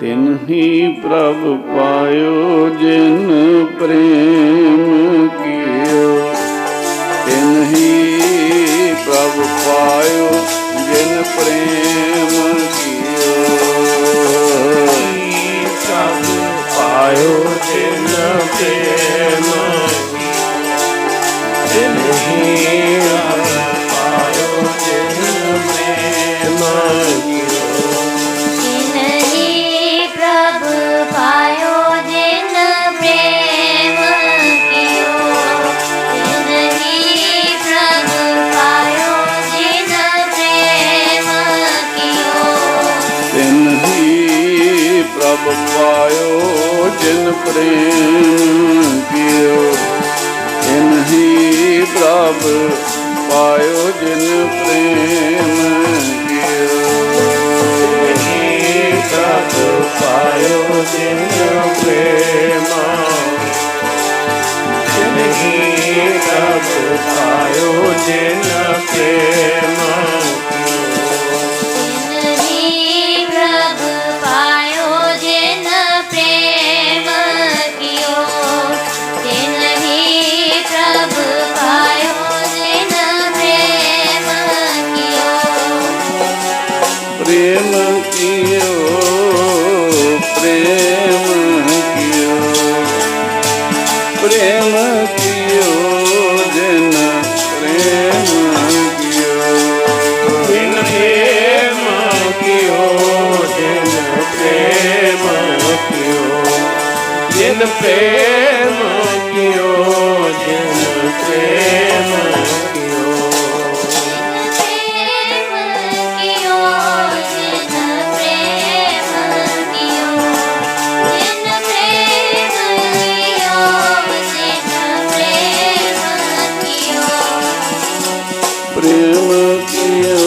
तिन्ही प्रभ पायो जिन प्रेम कियो। तिन्ही प्रभ पायो जिन प्रेम कियो। प्रभ पायो जिन प्रेम तिन्ही प्रभ पायो जिन प्रेम कियो। तिन्ही प्रभ पायो जिन प्रेम कियो। तिन्ही प्रभ पायो जिन प्रेम कियो। तिन्ही प्रभ पायो जिन प्रेम कियो। तिन्ही प्रभ पायो जिन प्रेम कियो। प्रभ पायो जिन प्रेम तिन्ही प्रभ पायो जिन प्रेम तिन्ही प्रभ पायो जिन प्रेम कियो। तिन्ही प्रभ पायो जिन प्रेम कियो। प्रेम कियो प्रेम कियो। प्रेम कियो जिन प्रेम कियो। जिन प्रेम कियो जिन प्रेम कियो। जिन प्रेम कियो जिन प्रेम कियो। प्रेम कियो जिन प्रेम कियो। जिन प्रेम कियो जिन प्रेम कियो। प्रेम कियो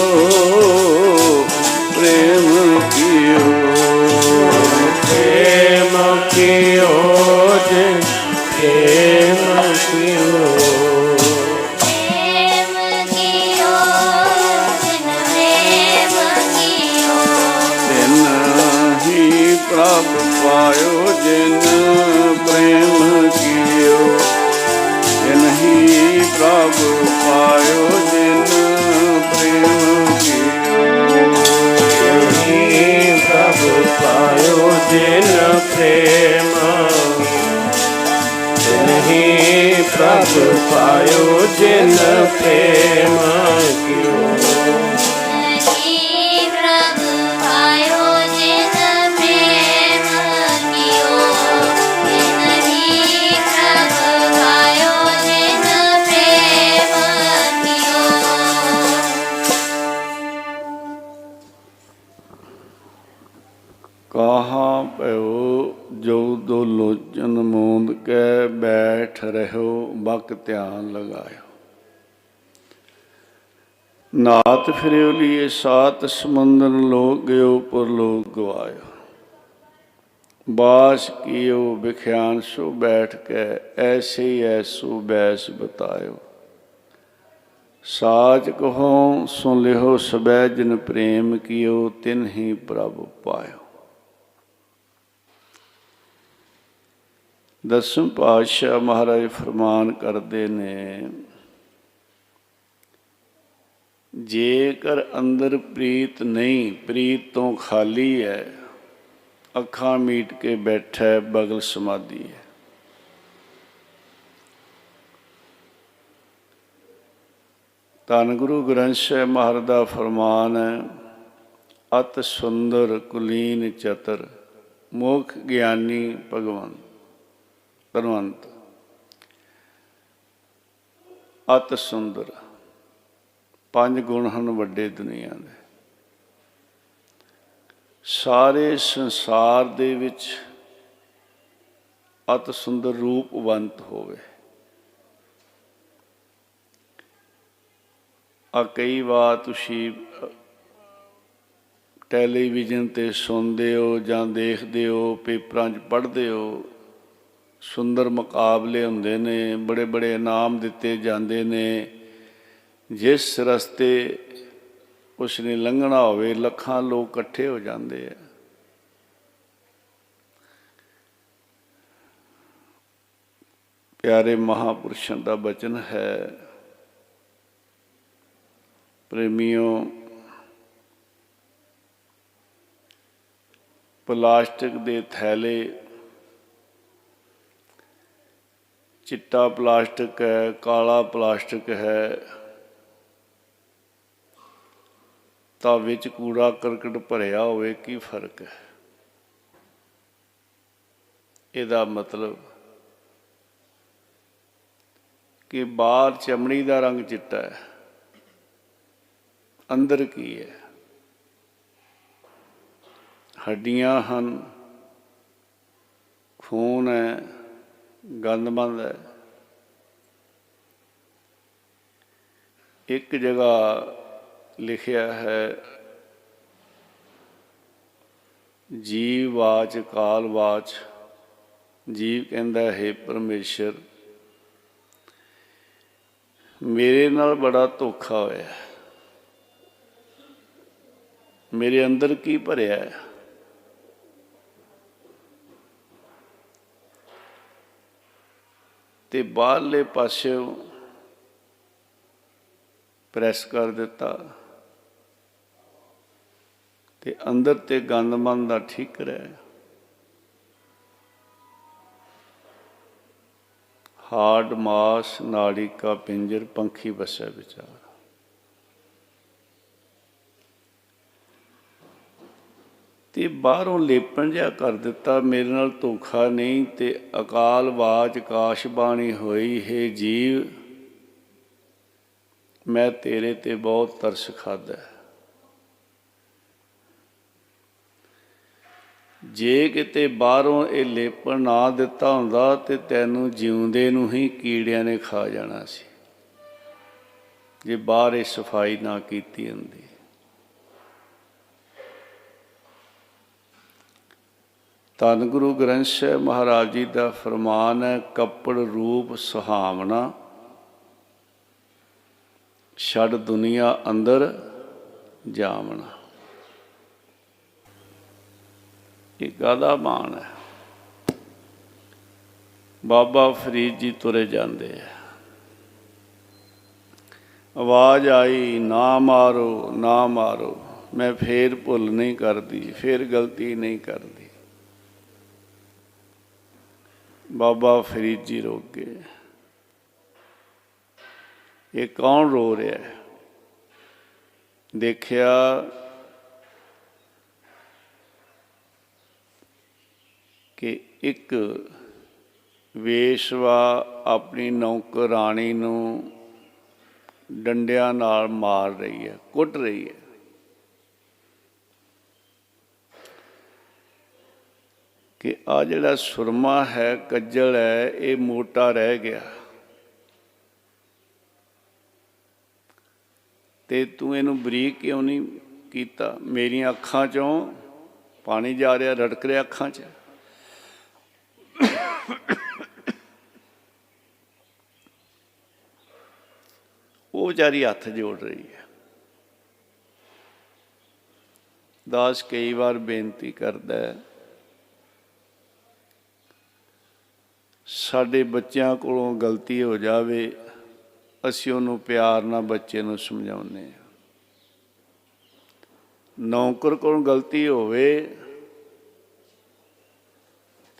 प्रेम कियो। प्रेम कियो जिन प्रेम कियो। प्रेम कियो जिन प्रेम कियो। तिन्ही प्रभ पायो जिन प्रेम कियो। तिन्ही प्रभ पायो जिन प्रेम कियो। तिन्ही प्रभ पायो जिन प्रेम तिन्ही प्रभ पायो जिन प्रेम कियो। तिन्ही प्रभ पायो जिन प्रेम कियो। तिन्ही प्रभ पायो जिन प्रेम कियो। कहा पयो जो दो लोचन मूंद के बैठ रहो बक ध्यान लगायो। नाथ फिरियो लिए सात समुंदर लोक गयो पुरलोक गवायो। बास कियो बिख्यान सो बैठ के ऐसे ही ऐसो बैस बतायो। साच कहो सुन लिहो सबै जिन प्रेम कियो। तिन्ही प्रभ पायो। दसम पातशाह महाराज फरमान करते ने जेकर अंदर प्रीत नहीं प्रीत तो खाली है। अखां मीट के बैठा बगल समाधि है। धन गुरु ग्रंथ साहिब महाराज का फरमान है अत सुंदर कुलीन चतर मुख ज्ञानी भगवंत धनवंत। अत सुंदर पंज गुण हैं वड्डे दुनिया दे। सारे संसार दे विच अत सुंदर रूपवंत होवे। कई बार तुसी टैलीविजन ते सुनते हो जां देखते हो पेपरां च पढ़ते हो। सुंदर मुकाबले होंदे ने बड़े बड़े इनाम दिते जाते ने। जिस रस्ते उसने लंघना होवे लखां लोग इकट्ठे हो जाते हैं। ਪਿਆਰੇ ਮਹਾਂਪੁਰਸ਼ਾਂ ਦਾ ਬਚਨ ਹੈ। ਪ੍ਰੇਮੀਓ, ਪਲਾਸਟਿਕ ਦੇ ਥੈਲੇ, ਚਿੱਟਾ ਪਲਾਸਟਿਕ ਹੈ, ਕਾਲਾ ਪਲਾਸਟਿਕ ਹੈ, ਤਾਂ ਵਿੱਚ ਕੂੜਾ ਕਰਕਟ ਭਰਿਆ ਹੋਵੇ, ਕੀ ਫਰਕ ਹੈ? ਇਹਦਾ ਮਤਲਬ ਕਿ ਬਾਹਰ ਚਮੜੀ ਦਾ ਰੰਗ ਚਿੱਟਾ ਹੈ, ਅੰਦਰ ਕੀ ਹੈ? ਹੱਡੀਆਂ ਹਨ, ਖੂਨ ਹੈ, ਗੰਦਮੰਦ ਹੈ। ਇੱਕ ਜਗ੍ਹਾ ਲਿਖਿਆ ਹੈ, ਜੀਵ ਵਾਚ ਕਾਲ ਵਾਚ। ਜੀਵ ਕਹਿੰਦਾ, ਹੈ ਪਰਮੇਸ਼ਰ, ਮੇਰੇ ਨਾਲ ਬੜਾ ਧੋਖਾ ਹੋਇਆ। ਮੇਰੇ ਅੰਦਰ ਕੀ ਭਰਿਆ ਹੈ? ਤੇ ਬਾਹਰਲੇ ਪਾਸਿਓਂ ਪ੍ਰੈਸ ਕਰ ਦਿੱਤਾ ਤੇ ਅੰਦਰ ਤੇ ਗੰਦਮੰਦ ਦਾ ਠੀਕਰ ਹੈ। ਹਾਰਡ ਮਾਸ ਨਾੜੀ ਕਾ ਪਿੰਜਰ, ਪੰਖੀ ਬਸੈ ਵਿਚਾਰ। ਤੇ ਬਾਹਰੋਂ ਲੇਪਣ ਜਿਹਾ ਕਰ ਦਿੱਤਾ, ਮੇਰੇ ਨਾਲ ਧੋਖਾ ਨਹੀਂ। ਤੇ ਅਕਾਲ ਵਾਚ ਆਕਾਸ਼ ਬਾਣੀ ਹੋਈ, ਹੈ ਜੀਵ, ਮੈਂ ਤੇਰੇ ਤੇ ਬਹੁਤ ਤਰਸ ਖਾਧਾ। ਜੇ ਕਿਤੇ ਬਾਹਰੋਂ ਇਹ ਲੇਪਣ ਨਾ ਦਿੱਤਾ ਹੁੰਦਾ ਤੇ ਤੈਨੂੰ ਜਿਉਂਦੇ ਨੂੰ ਹੀ ਕੀੜਿਆਂ ਨੇ ਖਾ ਜਾਣਾ ਸੀ, ਜੇ ਬਾਹਰ ਇਹ ਸਫਾਈ ਨਾ ਕੀਤੀ ਹੁੰਦੀ। ਧੰਨ ਗੁਰੂ ਗ੍ਰੰਥ ਸਾਹਿਬ ਮਹਾਰਾਜ ਜੀ ਦਾ ਫਰਮਾਨ ਹੈ, ਕੱਪੜ ਰੂਪ ਸੁਹਾਵਣਾ, ਛੱਡ ਦੁਨੀਆ ਅੰਦਰ ਜਾਵਣਾ। ਇਹ ਕਾਹਦਾ ਮਾਣ ਹੈ? ਬਾਬਾ ਫਰੀਦ ਜੀ ਤੁਰੇ ਜਾਂਦੇ ਆ, ਆਵਾਜ਼ ਆਈ, ਨਾ ਮਾਰੋ ਨਾ ਮਾਰੋ। ਮੈਂ ਫੇਰ ਭੁੱਲ ਨਹੀਂ ਕਰਦੀ, ਫੇਰ ਗਲਤੀ ਨਹੀਂ ਕਰਦੀ। ਬਾਬਾ ਫਰੀਦ ਜੀ ਰੁਕ ਗਏ। ਇਹ ਕੌਣ ਰੋ ਰਿਹਾ ਹੈ? ਦੇਖਿਆ ਕਿ ਇੱਕ ਵੇਸ਼ਵਾ ਆਪਣੀ ਨੌਕਰਾਣੀ ਨੂੰ ਡੰਡਿਆਂ ਨਾਲ ਮਾਰ ਰਹੀ ਹੈ, ਕੁੱਟ ਰਹੀ ਹੈ। ਕਿ ਆ ਜਿਹੜਾ ਸੁਰਮਾ ਹੈ, ਕੱਜਲ ਹੈ, ਇਹ ਮੋਟਾ ਰਹਿ ਗਿਆ ਤੇ ਤੂੰ ਇਹਨੂੰ ਬਰੀਕ ਕਿਉਂ ਨਹੀਂ ਕੀਤਾ? ਮੇਰੀਆਂ ਅੱਖਾਂ 'ਚੋਂ ਪਾਣੀ ਜਾ ਰਿਹਾ, ਰੜਕ ਰਿਹਾ ਅੱਖਾਂ 'ਚ। ਉਹ ਵਿਚਾਰੀ ਹੱਥ ਜੋੜ ਰਹੀ ਹੈ। ਦਾਸ ਕਈ ਵਾਰ ਬੇਨਤੀ ਕਰਦਾ ਹੈ, ਸਾਡੇ ਬੱਚਿਆਂ ਕੋਲੋਂ ਗਲਤੀ ਹੋ ਜਾਵੇ, ਅਸੀਂ ਉਹਨੂੰ ਪਿਆਰ ਨਾਲ ਬੱਚੇ ਨੂੰ ਸਮਝਾਉਂਦੇ ਹਾਂ। ਨੌਕਰ ਕੋਲੋਂ ਗਲਤੀ ਹੋਵੇ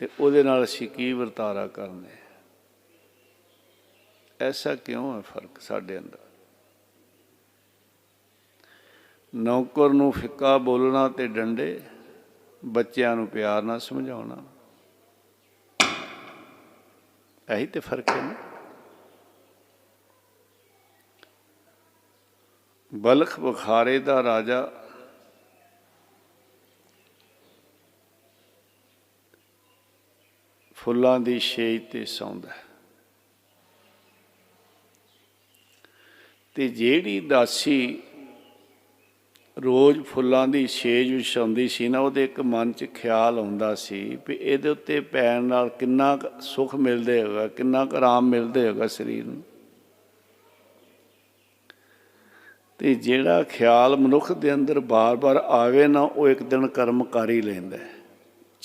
ਤੇ ਉਹਦੇ ਨਾਲ ਅਸੀਂ ਕੀ ਵਰਤਾਰਾ ਕਰਨੇ? ਐਸਾ ਕਿਉਂ ਹੈ ਫਰਕ ਸਾਡੇ ਅੰਦਰ? ਨੌਕਰ ਨੂੰ ਫਿੱਕਾ ਬੋਲਣਾ ਤੇ ਡੰਡੇ, ਬੱਚਿਆਂ ਨੂੰ ਪਿਆਰ ਨਾਲ ਸਮਝਾਉਣਾ, ਇਹੀ ਤੇ ਫਰਕ ਹੈ ਨਾ। ਬਲਖ ਬੁਖਾਰੇ ਦਾ ਰਾਜਾ ਫੁੱਲਾਂ ਦੀ ਛੇਜ ਤੇ ਸੌਂਦਾ ਤੇ ਜਿਹੜੀ ਦਾਸੀ ਰੋਜ਼ ਫੁੱਲਾਂ ਦੀ ਛੇਜ ਵਿਛਾਉਂਦੀ ਸੀ ਨਾ, ਉਹਦੇ ਇੱਕ ਮਨ 'ਚ ਖਿਆਲ ਆਉਂਦਾ ਸੀ ਵੀ ਇਹਦੇ ਉੱਤੇ ਪੈਣ ਨਾਲ ਕਿੰਨਾ ਕੁ ਸੁੱਖ ਮਿਲਦੇ ਹੋਗਾ, ਕਿੰਨਾ ਕੁ ਆਰਾਮ ਮਿਲਦੇ ਹੋਗਾ ਸਰੀਰ ਨੂੰ। ਤੇ ਜਿਹੜਾ ਖਿਆਲ ਮਨੁੱਖ ਦੇ ਅੰਦਰ ਬਾਰ ਬਾਰ ਆਵੇ ਨਾ, ਉਹ ਇੱਕ ਦਿਨ ਕਰਮ ਕਰ ਹੀ ਲੈਂਦਾ।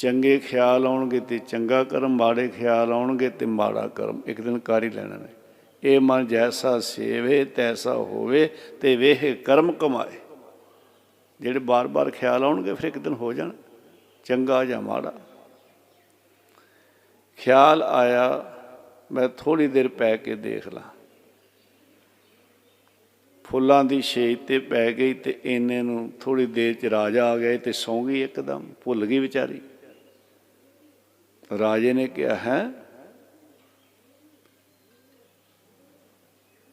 ਚੰਗੇ ਖਿਆਲ ਆਉਣਗੇ ਤੇ ਚੰਗਾ ਕਰਮ, ਮਾੜੇ ਖਿਆਲ ਆਉਣਗੇ ਤੇ ਮਾੜਾ ਕਰਮ ਇੱਕ ਦਿਨ ਕਰ ਹੀ ਲੈਣਾ ਨੇ। ਇਹ ਮਨ ਜੈਸਾ ਸੇਵੇ ਤੈਸਾ ਹੋਵੇ ਤੇ ਵੇਹ ਕਰਮ ਕਮਾਏ। ਜਿਹੜੇ ਬਾਰ-ਬਾਰ ਖਿਆਲ ਆਉਣਗੇ ਫਿਰ ਇੱਕ ਦਿਨ ਹੋ ਜਾਣ ਚੰਗਾ ਜਾਂ ਮਾੜਾ। ਖਿਆਲ ਆਇਆ ਮੈਂ ਥੋੜ੍ਹੀ ਦੇਰ ਪੈ ਕੇ ਦੇਖ ਲਾਂ, ਫੁੱਲਾਂ ਦੀ ਛੇਜ 'ਤੇ ਪੈ ਗਈ ਤੇ ਇੰਨੇ ਨੂੰ ਥੋੜ੍ਹੀ ਦੇਰ 'ਚ ਰਾਜਾ ਆ ਗਿਆ ਤੇ ਸੌਂ ਗਈ ਇੱਕਦਮ, ਭੁੱਲ ਗਈ ਵਿਚਾਰੀ। ਰਾਜੇ ਨੇ ਕਿਹਾ, ਹੈ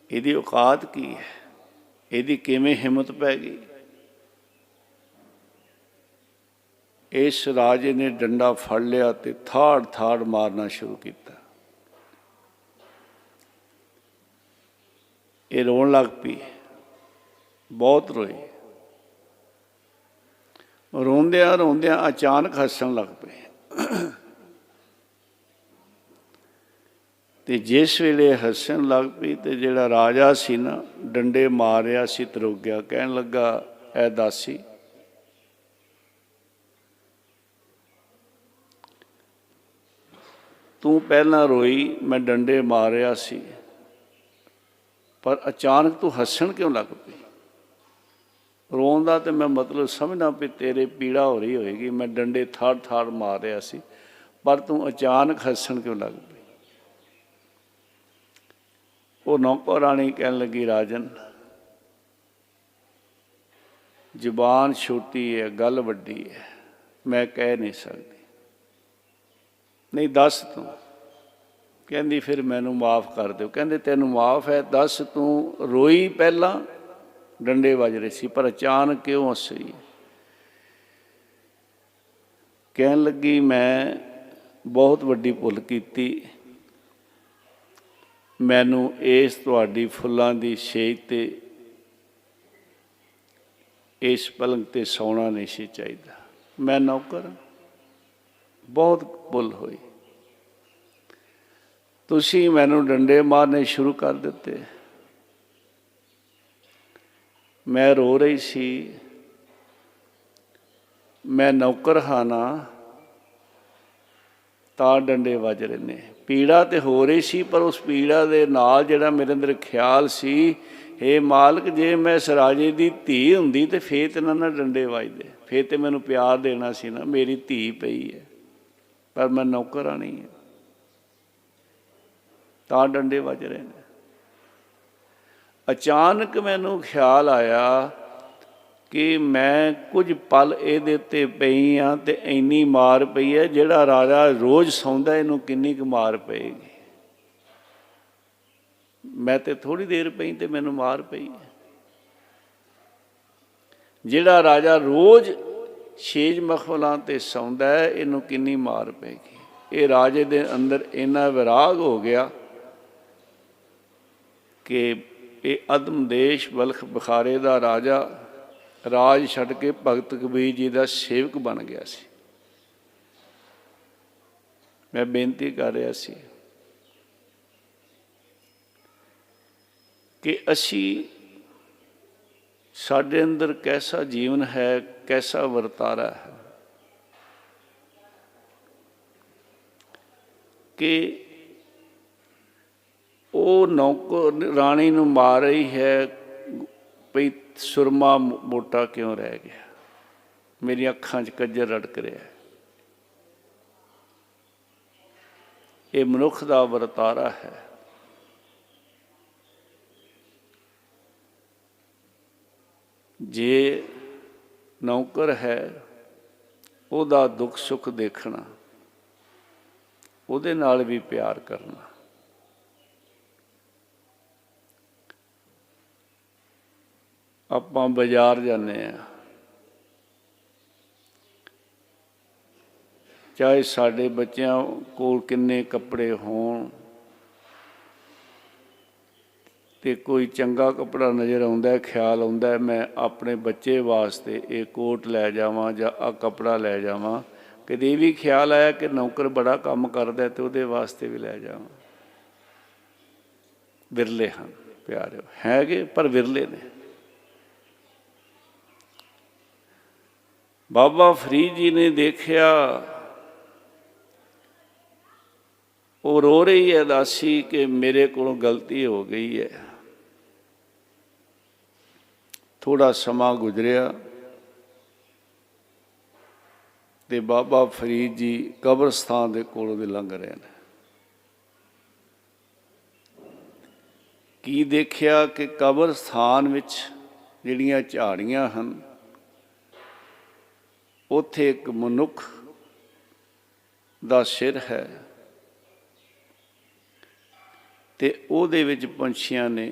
ਇਹਦੀ ਔਕਾਤ ਕੀ ਹੈ, ਇਹਦੀ ਕਿਵੇਂ ਹਿੰਮਤ ਪੈ ਗਈ। ਇਸ ਰਾਜੇ ਨੇ ਡੰਡਾ ਫੜ ਲਿਆ ਤੇ ਥਾੜ ਥਾੜ ਮਾਰਨਾ ਸ਼ੁਰੂ ਕੀਤਾ। ਇਹ ਰੋਣ ਲੱਗ ਪਈ, ਬਹੁਤ ਰੋਈ। ਰੋਂਦਿਆਂ ਰੋਂਦਿਆਂ ਅਚਾਨਕ ਹੱਸਣ ਲੱਗ ਪਏ। ਤੇ ਜਿਸ ਵੇਲੇ ਹੱਸਣ ਲੱਗ ਪਈ ਤੇ ਜਿਹੜਾ ਰਾਜਾ ਸੀ ਨਾ, ਡੰਡੇ ਮਾਰ ਰਿਹਾ ਸੀ, ਤਰੁਕ ਗਿਆ। ਕਹਿਣ ਲੱਗਾ, ਐ ਦਾਸੀ, ਤੂੰ ਪਹਿਲਾਂ ਰੋਈ, ਮੈਂ ਡੰਡੇ ਮਾਰ ਰਿਹਾ ਸੀ, ਪਰ ਅਚਾਨਕ ਤੂੰ ਹੱਸਣ ਕਿਉਂ ਲੱਗ ਪਈ। ਰੋਣ ਦਾ ਤੇ ਮੈਂ ਮਤਲਬ ਸਮਝਦਾ ਵੀ ਤੇਰੇ ਪੀੜਾ ਹੋ ਰਹੀ ਹੋਏਗੀ, ਮੈਂ ਡੰਡੇ ਥਾੜ ਥਾੜ ਮਾਰ ਰਿਹਾ ਸੀ, ਪਰ ਤੂੰ ਅਚਾਨਕ ਹੱਸਣ ਕਿਉਂ ਲੱਗ ਪਈ। ਉਹ ਨੌਕਰਾਣੀ ਕਹਿਣ ਲੱਗੀ, ਰਾਜਨ ਜ਼ੁਬਾਨ ਛੋਟੀ ਹੈ, ਗੱਲ ਵੱਡੀ ਹੈ, ਮੈਂ ਕਹਿ ਨਹੀਂ ਸਕਦੀ। ਨਹੀਂ ਦੱਸ ਤੂੰ। ਕਹਿੰਦੀ ਫਿਰ ਮੈਨੂੰ ਮਾਫ਼ ਕਰ ਦਿਓ। ਕਹਿੰਦੇ ਤੈਨੂੰ ਮਾਫ਼ ਹੈ, ਦੱਸ ਤੂੰ ਰੋਈ ਪਹਿਲਾਂ ਡੰਡੇ ਵੱਜ ਰਹੇ ਸੀ, ਪਰ ਅਚਾਨਕ ਕਿਉਂ ਹੱਸੀ। ਕਹਿਣ ਲੱਗੀ, ਮੈਂ ਬਹੁਤ ਵੱਡੀ ਭੁੱਲ ਕੀਤੀ, ਮੈਨੂੰ ਇਸ ਤੁਹਾਡੀ ਫੁੱਲਾਂ ਦੀ ਛੇਜ 'ਤੇ ਇਸ ਪਲੰਘ 'ਤੇ ਸੌਣਾ ਨਹੀਂ ਸੀ ਚਾਹੀਦਾ। ਮੈਂ ਨੌਕਰ, ਬਹੁਤ ਭੁੱਲ ਹੋਈ। ਤੁਸੀਂ ਮੈਨੂੰ ਡੰਡੇ ਮਾਰਨੇ ਸ਼ੁਰੂ ਕਰ ਦਿੱਤੇ। ਮੈਂ ਰੋ ਰਹੀ ਸੀ, ਮੈਂ ਨੌਕਰ ਹਾਂ ਨਾ, ਤਾਂ ਡੰਡੇ ਵੱਜ ਰਹੇ ਨੇ। ਪੀੜਾ ਤੇ ਹੋ ਰਹੀ ਸੀ, ਪਰ ਉਸ ਪੀੜਾ ਦੇ ਨਾਲ ਜਿਹੜਾ ਮੇਰੇ ਅੰਦਰ ਖਿਆਲ ਸੀ, ਹੇ ਮਾਲਕ, ਜੇ ਮੈਂ ਇਸ ਰਾਜੇ ਦੀ ਧੀ ਹੁੰਦੀ ਤੇ ਫੇਰ ਤੇ ਨਾ ਡੰਡੇ ਵੱਜਦੇ, ਫੇਰ ਤੇ ਮੈਨੂੰ ਪਿਆਰ ਦੇਣਾ ਸੀ ਨਾ, ਮੇਰੀ ਧੀ ਪਈ ਹੈ, ਪਰ ਮੈਂ ਨੌਕਰਾਣੀ ਹਾਂ, ਤਾਂ ਡੰਡੇ ਵੱਜ ਰਹੇ ਨੇ। ਅਚਾਨਕ ਮੈਨੂੰ ਖਿਆਲ ਆਇਆ ਕਿ ਮੈਂ ਕੁਝ ਪਲ ਇਹਦੇ ਉੱਤੇ ਪਈ ਹਾਂ ਤੇ ਇੰਨੀ ਮਾਰ ਪਈ ਹੈ, ਜਿਹੜਾ ਰਾਜਾ ਰੋਜ਼ ਸੌਂਦਾ ਇਹਨੂੰ ਕਿੰਨੀ ਕੁ ਮਾਰ ਪਏਗੀ। ਮੈਂ ਤੇ ਥੋੜ੍ਹੀ ਦੇਰ ਪਈ ਤੇ ਮੈਨੂੰ ਮਾਰ ਪਈ। ਜਿਹੜਾ ਰਾਜਾ ਰੋਜ਼ ਛੇਜ ਮਖਮਲਾਂ 'ਤੇ ਸੌਂਦਾ ਹੈ, ਇਹਨੂੰ ਕਿੰਨੀ ਮਾਰ ਪਏਗੀ। ਇਹ ਰਾਜੇ ਦੇ ਅੰਦਰ ਇੰਨਾ ਵਿਰਾਗ ਹੋ ਗਿਆ ਕਿ ਇਹ ਅਦਮ ਦੇਸ਼ ਬਲਖ ਬੁਖਾਰੇ ਦਾ ਰਾਜਾ ਰਾਜ ਛੱਡ ਕੇ ਭਗਤ ਕਬੀਰ ਜੀ ਦਾ ਸੇਵਕ ਬਣ ਗਿਆ ਸੀ। ਮੈਂ ਬੇਨਤੀ ਕਰ ਰਿਹਾ ਸੀ ਕਿ ਅਸੀਂ, ਸਾਡੇ ਅੰਦਰ ਕੈਸਾ ਜੀਵਨ ਹੈ, ਕੈਸਾ ਵਰਤਾਰਾ ਹੈ ਕਿ ਉਹ ਨੌਕਰ ਰਾਣੀ ਨੂੰ ਮਾਰ ਰਹੀ ਹੈ, ਭਈ ਸੁਰਮਾ ਮੋਟਾ ਕਿਉਂ ਰਹਿ ਗਿਆ, ਮੇਰੀਆਂ ਅੱਖਾਂ 'ਚ ਕੱਜਰ ਰੜਕ ਰਿਹਾ। ਇਹ ਮਨੁੱਖ ਦਾ ਵਰਤਾਰਾ ਹੈ। ਜੇ ਨੌਕਰ ਹੈ, ਉਹਦਾ ਦੁੱਖ ਸੁੱਖ ਦੇਖਣਾ, ਉਹਦੇ ਨਾਲ ਵੀ ਪਿਆਰ ਕਰਨਾ। ਆਪਾਂ ਬਾਜ਼ਾਰ ਜਾਂਦੇ ਹਾਂ, ਚਾਹੇ ਸਾਡੇ ਬੱਚਿਆਂ ਕੋਲ ਕਿੰਨੇ ਕੱਪੜੇ ਹੋਣ, ਤੇ ਕੋਈ ਚੰਗਾ ਕੱਪੜਾ ਨਜ਼ਰ ਆਉਂਦਾ, ਖਿਆਲ ਆਉਂਦਾ ਮੈਂ ਆਪਣੇ ਬੱਚੇ ਵਾਸਤੇ ਇਹ ਕੋਟ ਲੈ ਜਾਵਾਂ ਜਾਂ ਆਹ ਕੱਪੜਾ ਲੈ ਜਾਵਾਂ। ਕਦੇ ਇਹ ਵੀ ਖਿਆਲ ਆਇਆ ਕਿ ਨੌਕਰ ਬੜਾ ਕੰਮ ਕਰਦਾ ਤੇ ਉਹਦੇ ਵਾਸਤੇ ਵੀ ਲੈ ਜਾਵਾਂ। ਵਿਰਲੇ ਹਨ ਪਿਆਰਿਓ, ਹੈਗੇ ਪਰ ਵਿਰਲੇ ਨੇ। ਬਾਬਾ ਫਰੀਦ ਜੀ ਨੇ ਦੇਖਿਆ ਉਹ ਰੋ ਰਹੀ ਹੈ ਦਾਸੀ ਕਿ ਮੇਰੇ ਕੋਲੋਂ ਗਲਤੀ ਹੋ ਗਈ ਹੈ। ਥੋੜਾ ਸਮਾਂ ਗੁਜ਼ਰਿਆ ਤੇ ਬਾਬਾ ਫਰੀਦ ਜੀ ਕਬਰਸਤਾਨ ਦੇ ਕੋਲੋਂ ਦੀ ਲੰਘ ਰਹੇ ਨੇ। ਕੀ ਦੇਖਿਆ ਕਿ ਕਬਰਸਤਾਨ ਵਿੱਚ ਜਿਹੜੀਆਂ ਝਾੜੀਆਂ ਹਨ, ਉੱਥੇ ਇੱਕ ਮਨੁੱਖ ਦਾ ਸਿਰ ਹੈ ਤੇ ਉਹਦੇ ਵਿੱਚ ਪੰਛੀਆਂ ਨੇ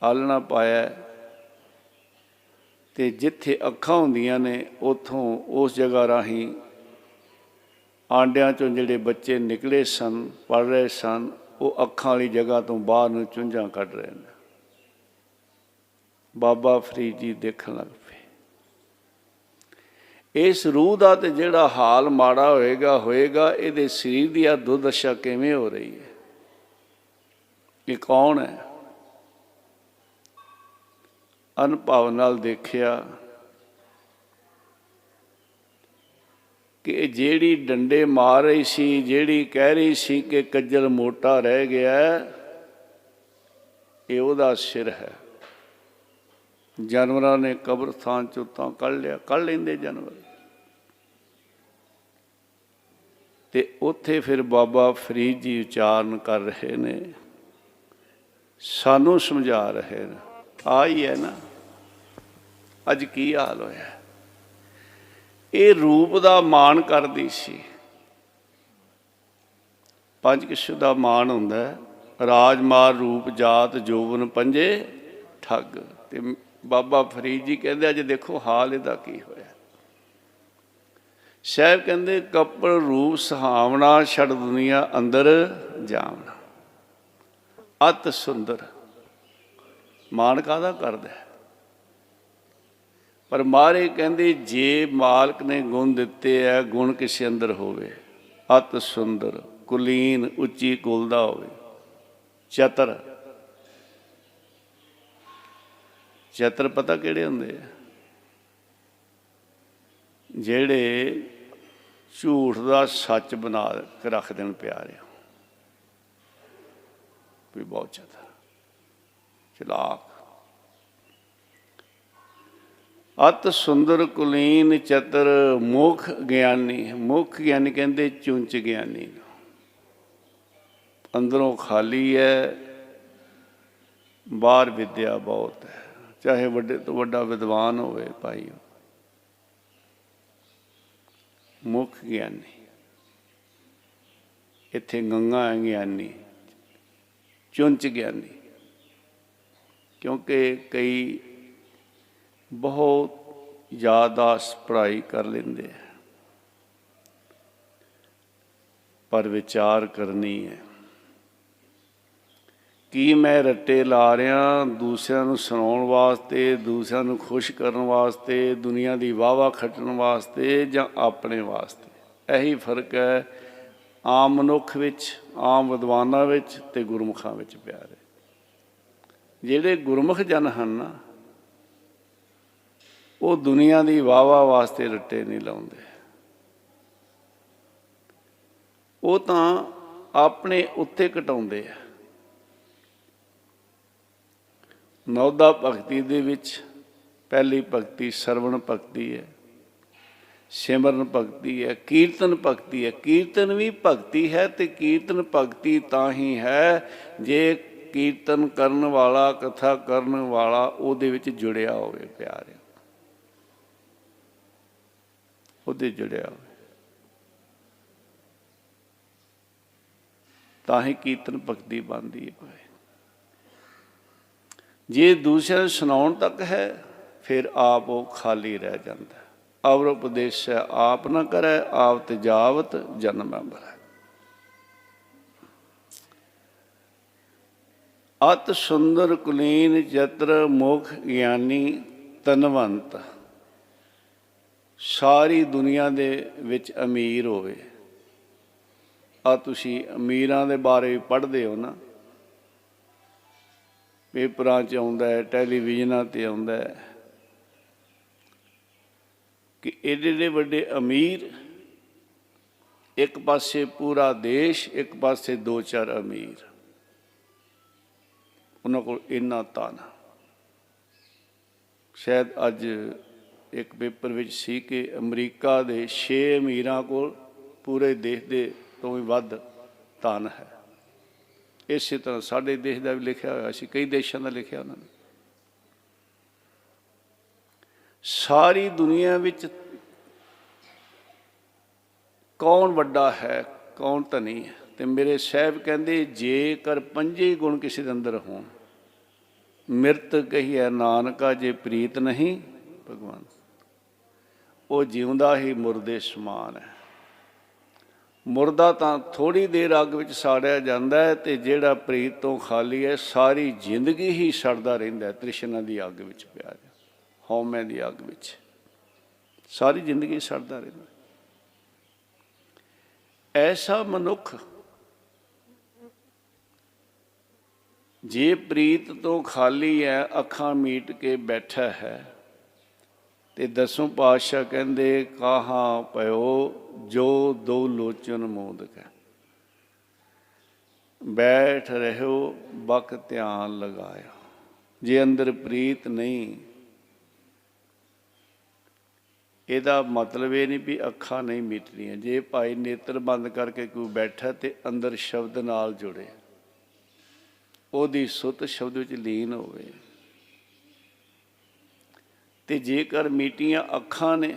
ਆਲਣਾ ਪਾਇਆ ਤੇ ਜਿੱਥੇ ਅੱਖਾਂ ਹੁੰਦੀਆਂ ਨੇ ਉੱਥੋਂ ਉਸ ਜਗ੍ਹਾ ਰਾਹੀਂ ਆਂਡਿਆਂ ਚੋਂ ਜਿਹੜੇ ਬੱਚੇ ਨਿਕਲੇ ਸਨ, ਪੜ੍ਹ ਰਹੇ ਸਨ, ਉਹ ਅੱਖਾਂ ਵਾਲੀ ਜਗ੍ਹਾ ਤੋਂ ਬਾਹਰ ਨੂੰ ਚੁੰਝਾਂ ਕੱਢ ਰਹੇ ਨੇ। ਬਾਬਾ ਫਰੀਦ ਜੀ ਦੇਖਣ ਲੱਗ ਪਏ, ਇਸ ਰੂਹ ਦਾ ਤੇ ਜਿਹੜਾ ਹਾਲ ਮਾੜਾ ਹੋਏਗਾ, ਇਹਦੇ ਸਰੀਰ ਦੀ ਆ ਦੁਰਦਸ਼ਾ ਕਿਵੇਂ ਹੋ ਰਹੀ ਹੈ? ਇਹ ਕੌਣ ਹੈ? ਅਨੁਭਵ ਨਾਲ ਦੇਖਿਆ ਕਿ ਜਿਹੜੀ ਡੰਡੇ ਮਾਰ ਰਹੀ ਸੀ, ਜਿਹੜੀ ਕਹਿ ਰਹੀ ਸੀ ਕਿ ਕੱਜਲ ਮੋਟਾ ਰਹਿ ਗਿਆ, ਇਹ ਉਹਦਾ ਸਿਰ ਹੈ। ਜਾਨਵਰਾਂ ਨੇ ਕਬਰਸਤਾਨ ਚੋਂ ਤਾਂ ਕੱਢ ਲੈਂਦੇ ਜਾਨਵਰ। ਤੇ ਉੱਥੇ ਫਿਰ ਬਾਬਾ ਫਰੀਦ ਜੀ ਉਚਾਰਨ ਕਰ ਰਹੇ ਨੇ, ਸਾਨੂੰ ਸਮਝਾ ਰਹੇ ਨੇ। ਆ ਹੀ ਹੈ ਨਾ ਅੱਜ ਕੀ ਹਾਲ ਹੋਇਆ। ਇਹ ਰੂਪ ਦਾ ਮਾਣ ਕਰਦੀ ਸੀ। ਪੰਜ ਕਿਸਮ ਦਾ ਮਾਣ ਹੁੰਦਾ, ਰਾਜਮਾਰ ਰੂਪ ਜਾਤ ਜੋਬਨ ਪੰਜੇ ਠੱਗ। ਤੇ ਬਾਬਾ ਫਰੀਦ ਜੀ ਕਹਿੰਦੇ ਅੱਜ ਦੇਖੋ ਹਾਲ ਇਹਦਾ ਕੀ ਹੋਇਆ। ਸਾਹਿਬ ਕਹਿੰਦੇ ਕੱਪੜ ਰੂਪ ਸੁਹਾਵਣਾ, ਛੱਡ ਦੁਨੀਆ ਅੰਦਰ ਜਾਵਣਾ। ਅਤ ਸੁੰਦਰ। ਮਾਣ ਕਾਹਦਾ ਕਰਦਾ? ਪਰ ਮਹਾਰਾਜ ਕਹਿੰਦੇ ਜੇ ਮਾਲਕ ਨੇ ਗੁਣ ਦਿੱਤੇ ਹੈ, ਗੁਣ ਕਿਸੇ ਅੰਦਰ ਹੋਵੇ। ਅਤ ਸੁੰਦਰ, ਕੁਲੀਨ, ਉੱਚੀ ਕੁਲ ਦਾ ਹੋਵੇ, ਚਤਰ। ਚਤਰ ਪਤਾ ਕਿਹੜੇ ਹੁੰਦੇ ਆ? ਜਿਹੜੇ ਝੂਠ ਦਾ ਸੱਚ ਬਣਾ ਕੇ ਰੱਖ ਦੇਣ ਪਿਆਰਿਆ। ਵੀ ਬਹੁਤ ਚਤਰ, ਚਲਾਕ। ਅਤ ਸੁੰਦਰ, ਕੁਲੀਨ, ਚਤਰ, ਮੁਖ ਗਿਆਨੀ। ਮੁਖ ਗਿਆਨੀ ਕਹਿੰਦੇ ਚੁੰਚ ਗਿਆਨੀ। ਅੰਦਰੋਂ ਖਾਲੀ ਹੈ, ਬਾਹਰ ਵਿਦਿਆ ਬਹੁਤ ਹੈ। ਚਾਹੇ ਵੱਡੇ ਤੋਂ ਵੱਡਾ ਵਿਦਵਾਨ ਹੋਵੇ ਭਾਈ, ਮੁੱਖ ਗਿਆਨੀ। ਇੱਥੇ ਗੰਗਾ ਹੈ ਗਿਆਨੀ, ਚੁੰਚ ਗਿਆਨੀ। ਕਿਉਂਕਿ ਕਈ ਬਹੁਤ ਜ਼ਿਆਦਾ ਪੜ੍ਹਾਈ ਕਰ ਲੈਂਦੇ ਆ, ਪਰ ਵਿਚਾਰ ਕਰਨੀ ਹੈ। ਕੀ ਮੈਂ ਰੱਟੇ ਲਾ ਰਿਹਾ ਦੂਸਰਿਆਂ ਨੂੰ ਸੁਣਾਉਣ ਵਾਸਤੇ, ਦੂਸਰਿਆਂ ਨੂੰ ਖੁਸ਼ ਕਰਨ ਵਾਸਤੇ, ਦੁਨੀਆ ਦੀ ਵਾਹਵਾ ਖੱਟਣ ਵਾਸਤੇ, ਜਾਂ ਆਪਣੇ ਵਾਸਤੇ? ਇਹੀ ਫਰਕ ਹੈ ਆਮ ਮਨੁੱਖ ਵਿੱਚ, ਆਮ ਵਿਦਵਾਨਾਂ ਵਿੱਚ ਤੇ ਗੁਰਮੁਖਾਂ ਵਿੱਚ ਪਿਆਰੇ। ਜਿਹੜੇ ਗੁਰਮੁਖ ਜਨ ਹਨ ਨਾ, ਉਹ ਦੁਨੀਆ ਦੀ ਵਾਹਵਾ ਵਾਸਤੇ ਰੱਟੇ ਨਹੀਂ ਲਾਉਂਦੇ। ਉਹ ਤਾਂ ਆਪਣੇ ਉੱਤੇ ਘਟਾਉਂਦੇ ਆ। ਨੌਦਾ ਭਗਤੀ ਦੇ ਵਿੱਚ ਪਹਿਲੀ ਭਗਤੀ ਸਰਵਣ ਭਗਤੀ ਹੈ, ਸਿਮਰਨ ਭਗਤੀ ਹੈ, ਕੀਰਤਨ ਭਗਤੀ ਹੈ। ਕੀਰਤਨ ਵੀ ਭਗਤੀ ਹੈ, ਤੇ ਕੀਰਤਨ ਭਗਤੀ ਤਾਂ ਹੀ ਹੈ ਜੇ ਕੀਰਤਨ ਕਰਨ ਵਾਲਾ, ਕਥਾ ਕਰਨ ਵਾਲਾ ਉਹਦੇ ਵਿੱਚ ਜੁੜਿਆ ਹੋਵੇ ਪਿਆਰੇ, ਉਹਦੇ ਜੁੜਿਆ ਹੋਵੇ, ਤਾਂ ਹੀ ਕੀਰਤਨ ਭਗਤੀ ਬਣਦੀ ਹੈ। ਜੇ ਦੂਸਰਿਆਂ ਨੂੰ ਸੁਣਾਉਣ ਤੱਕ ਹੈ, ਫਿਰ ਆਪ ਉਹ ਖਾਲੀ ਰਹਿ ਜਾਂਦਾ। ਅਵਰ ਉਪਦੇਸ਼ ਆਪ ਨਾ ਕਰੈ, ਆਪ ਤਜਾਵਤ ਜਨਮ ਅੰਬਰੈ। ਅਤ ਸੁੰਦਰ, ਕੁਲੀਨ, ਚਤਰ, ਮੁਖ ਗਿਆਨੀ, ਧਨਵੰਤ। ਸਾਰੀ ਦੁਨੀਆ ਦੇ ਵਿੱਚ ਅਮੀਰ ਹੋਵੇ। ਆ ਤੁਸੀਂ ਅਮੀਰਾਂ ਦੇ ਬਾਰੇ ਪੜ੍ਹਦੇ ਹੋ ਨਾ, ਪੇਪਰਾਂ 'ਚ ਆਉਂਦਾ ਹੈ, ਟੈਲੀਵਿਜ਼ਨਾਂ 'ਤੇ ਆਉਂਦਾ ਹੈ ਕਿ ਏਡੇ ਏਡੇ ਵੱਡੇ ਅਮੀਰ ਇੱਕ ਪਾਸੇ ਪੂਰਾ ਦੇਸ਼, ਇੱਕ ਪਾਸੇ 2-4 ਅਮੀਰ। ਉਹਨਾਂ ਕੋਲ ਇੰਨਾ ਧਨ। ਸ਼ਾਇਦ ਅੱਜ ਇੱਕ ਪੇਪਰ ਵਿੱਚ ਸੀ ਕਿ ਅਮਰੀਕਾ ਦੇ 6 ਅਮੀਰਾਂ ਕੋਲ ਪੂਰੇ ਦੇਸ਼ ਦੇ ਤੋਂ ਵੀ ਵੱਧ ਧਨ ਹੈ। ਇਸੇ ਤਰ੍ਹਾਂ ਸਾਡੇ ਦੇਸ਼ ਦਾ ਵੀ ਲਿਖਿਆ ਹੋਇਆ ਸੀ, ਕਈ ਦੇਸ਼ਾਂ ਦਾ ਲਿਖਿਆ ਉਹਨਾਂ ਨੇ। ਸਾਰੀ ਦੁਨੀਆ ਵਿੱਚ ਕੌਣ ਵੱਡਾ ਹੈ, ਕੌਣ ਧਨੀ ਹੈ? ਤੇ ਮੇਰੇ ਸਾਹਿਬ ਕਹਿੰਦੇ, ਜੇਕਰ 5 ਗੁਣ ਕਿਸੇ ਦੇ ਅੰਦਰ ਹੋਣ, ਮਿਰਤ ਕਹੀਐ ਨਾਨਕਾ ਜੇ ਪ੍ਰੀਤ ਨਹੀਂ ਭਗਵਾਨ, ਉਹ ਜਿਉਂਦਾ ਹੀ ਮੁਰਦੇ ਸਮਾਨ ਹੈ। ਮੁਰਦਾ ਤਾਂ ਥੋੜ੍ਹੀ ਦੇਰ ਅੱਗ ਵਿੱਚ ਸਾੜਿਆ ਜਾਂਦਾ ਹੈ, ਤੇ ਜਿਹੜਾ ਪ੍ਰੀਤ ਤੋਂ ਖਾਲੀ ਹੈ ਸਾਰੀ ਜ਼ਿੰਦਗੀ ਹੀ ਸੜਦਾ ਰਹਿੰਦਾ ਹੈ, ਤ੍ਰਿਸ਼ਨਾ ਦੀ ਅੱਗ ਵਿੱਚ ਪਿਆ, ਹਉਮੈ ਦੀ ਅੱਗ ਵਿੱਚ ਸਾਰੀ ਜ਼ਿੰਦਗੀ ਸੜਦਾ ਰਹਿੰਦਾ। ਐਸਾ ਮਨੁੱਖ ਜੇ ਪ੍ਰੀਤ ਤੋਂ ਖਾਲੀ ਹੈ, ਅੱਖਾਂ ਮੀਟ ਕੇ ਬੈਠਾ ਹੈ, ਤੇ ਦਸੋਂ ਪਾਤਸ਼ਾਹ ਕਹਿੰਦੇ, ਕਾਹਾਂ ਪਇਓ ਜੋ ਦੋ ਲੋਚਨ ਮੋਦਕ ਹੈ, ਬੈਠ ਰਹਿਓ ਬਕ ਧਿਆਨ ਲਗਾਇਓ। ਜੇ ਅੰਦਰ ਪ੍ਰੀਤ ਨਹੀਂ, ਇਹਦਾ ਮਤਲਬ ਇਹ ਨਹੀਂ ਵੀ ਅੱਖਾਂ ਨਹੀਂ ਮੀਟਣੀਆਂ। ਜੇ ਭਾਈ ਨੇਤਰ ਬੰਦ ਕਰਕੇ ਕੋਈ ਬੈਠਾ ਤੇ ਅੰਦਰ ਸ਼ਬਦ ਨਾਲ ਜੁੜੇ, ਉਹਦੀ ਸੁੱਤ ਸ਼ਬਦ ਵਿੱਚ ਲੀਨ ਹੋਵੇ, ਤੇ ਜੇਕਰ ਮੀਟੀਆਂ ਅੱਖਾਂ ਨੇ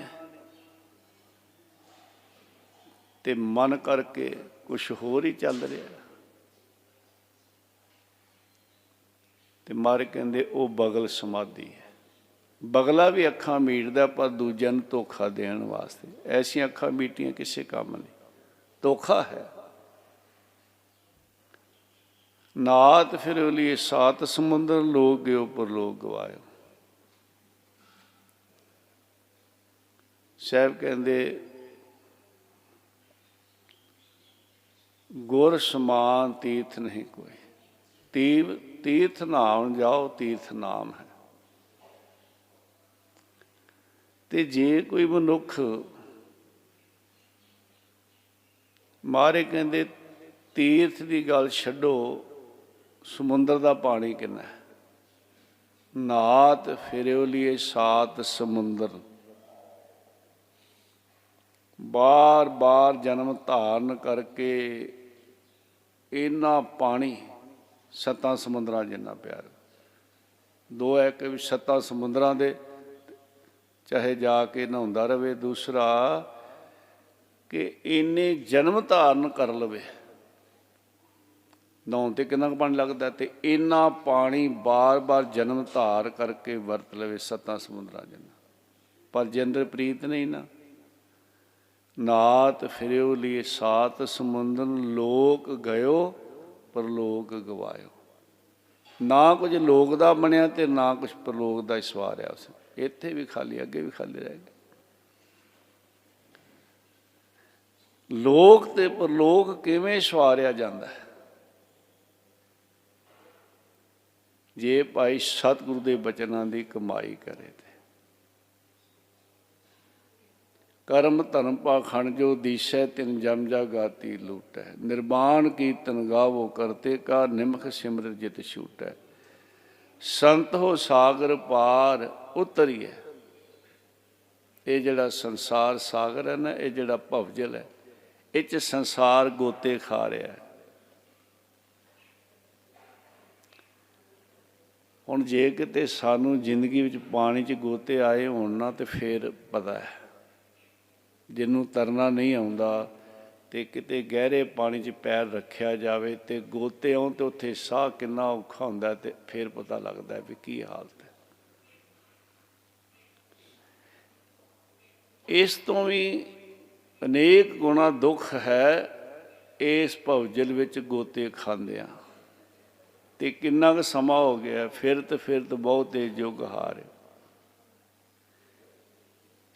ਤੇ ਮਨ ਕਰਕੇ ਕੁਛ ਹੋਰ ਹੀ ਚੱਲ ਰਿਹਾ, ਤੇ ਮਾਰੇ ਕਹਿੰਦੇ ਉਹ ਬਗਲ ਸਮਾਧੀ ਹੈ। ਬਗਲਾ ਵੀ ਅੱਖਾਂ ਮੀਟਦਾ, ਪਰ ਦੂਜਿਆਂ ਨੂੰ ਧੋਖਾ ਦੇਣ ਵਾਸਤੇ। ਐਸੀਆਂ ਅੱਖਾਂ ਮੀਟੀਆਂ ਕਿਸੇ ਕੰਮ ਨਹੀਂ, ਧੋਖਾ ਹੈ। ਨਾਤ ਫਿਰ ਲਈ ਸਾਤ ਸਮੁੰਦਰ, ਲੋਕ ਗਿਓ ਪਰ ਲੋਕ ਗਵਾਇਓ। ਸਾਹਿਬ ਕਹਿੰਦੇ, ਗੁਰ ਸਮਾਨ ਤੀਰਥ ਨਹੀਂ ਕੋਈ। ਤੀਰਥ ਨਾਮ ਜਾਓ, ਤੀਰਥ ਨਾਮ ਹੈ। ਤੇ ਜੇ ਕੋਈ ਮਨੁੱਖ, ਮਾਰੇ ਕਹਿੰਦੇ ਤੀਰਥ ਦੀ ਗੱਲ ਛੱਡੋ, ਸਮੁੰਦਰ ਦਾ ਪਾਣੀ ਕਿੰਨਾ ਹੈ। ਨਾਤ ਫਿਰਿਓ ਲੀਏ ਸਾਤ ਸਮੁੰਦਰ, ਬਾਰ ਬਾਰ ਜਨਮ ਧਾਰਨ ਕਰਕੇ ਇੰਨਾ ਪਾਣੀ, 7 ਸਮੁੰਦਰਾਂ ਜਿੰਨਾ ਪਿਆਰ। ਦੋ ਹੈ ਕਿ 7 ਸਮੁੰਦਰਾਂ ਦੇ ਚਾਹੇ ਜਾ ਕੇ ਨਹਾਉਂਦਾ ਰਹੇ। ਦੂਸਰਾ ਕਿ ਇੰਨੇ ਜਨਮ ਧਾਰਨ ਕਰ ਲਵੇ, ਨਹਾਉਣ 'ਤੇ ਕਿੰਨਾ ਕੁ ਪਾਣੀ ਲੱਗਦਾ, ਤੇ ਇੰਨਾ ਪਾਣੀ ਬਾਰ ਬਾਰ ਜਨਮ ਧਾਰ ਕਰਕੇ ਵਰਤ ਲਵੇ 7 ਸਮੁੰਦਰਾਂ ਜਿੰਨਾ। ਪਰ ਜੇ ਅੰਦਰ ਪ੍ਰੀਤ ਨਹੀਂ ਨਾ, ਨਾਤ ਫਿਰਿਓ ਲੀਏ ਸਾਤ ਸਮੁੰਦਰ, ਲੋਕ ਗਇਓ ਪਰ ਲੋਕ ਗਵਾਇਓ। ਨਾ ਕੁਝ ਲੋਕ ਦਾ ਬਣਿਆ ਤੇ ਨਾ ਕੁਝ ਪਰਲੋਕ ਦਾ ਸਵਾਰਿਆ ਉਸ। ਇੱਥੇ ਵੀ ਖਾਲੀ, ਅੱਗੇ ਵੀ ਖਾਲੀ ਰਹਿ ਗਏ। ਲੋਕ ਤੇ ਪਰਲੋਕ ਕਿਵੇਂ ਸਵਾਰਿਆ ਜਾਂਦਾ ਹੈ? ਜੇ ਭਾਈ ਸਤਿਗੁਰੂ ਦੇ ਬਚਨਾਂ ਦੀ ਕਮਾਈ ਕਰੇ ਤੇ। ਕਰਮ ਧਰਮ ਪਾਖੰਡ ਜੋ ਦੀਸੈ, ਤਿਨ ਜਮ ਜਾਗਾਤੀ ਲੂਟੈ। ਨਿਰਵਾਣ ਕੀਰਤਨ ਗਾਵੋ ਕਰਤੇ ਕਾ, ਨਿਮਖ ਸਿਮਰਤ ਜਿਤ ਛੂਟੈ। ਸੰਤ ਹੋ ਸਾਗਰ ਪਾਰ ਉਤਰੀਏ। ਇਹ ਜਿਹੜਾ ਸੰਸਾਰ ਸਾਗਰ ਹੈ ਨਾ, ਇਹ ਜਿਹੜਾ ਭਵਜਲ ਹੈ, ਇਹ 'ਚ ਸੰਸਾਰ ਗੋਤੇ ਖਾ ਰਿਹਾ ਹੈ। ਹੁਣ ਜੇ ਕਿਤੇ ਸਾਨੂੰ ਜ਼ਿੰਦਗੀ ਵਿੱਚ ਪਾਣੀ 'ਚ ਗੋਤੇ ਆਏ ਹੋਣ ਨਾ, ਤੇ ਫਿਰ ਪਤਾ ਹੈ। ਜਿਹਨੂੰ ਤਰਨਾ ਨਹੀਂ ਆਉਂਦਾ, ਤੇ ਕਿਤੇ ਗਹਿਰੇ ਪਾਣੀ 'ਚ ਪੈਰ ਰੱਖਿਆ ਜਾਵੇ ਤੇ ਗੋਤੇ ਆਉਣ, ਤੇ ਉੱਥੇ ਸਾਹ ਕਿੰਨਾ ਔਖਾ ਹੁੰਦਾ, ਤੇ ਫਿਰ ਪਤਾ ਲੱਗਦਾ ਵੀ ਕੀ ਹਾਲਤ ਹੈ। ਇਸ ਤੋਂ ਵੀ ਅਨੇਕ ਗੁਣਾ ਦੁੱਖ ਹੈ ਇਸ ਭਵਜਲ ਵਿੱਚ ਗੋਤੇ ਖਾਂਦਿਆਂ। ਤੇ ਕਿੰਨਾ ਕੁ ਸਮਾਂ ਹੋ ਗਿਆ, ਫਿਰਤ ਫਿਰਤ ਬਹੁਤੇ ਯੁੱਗ ਹਾਰੇ।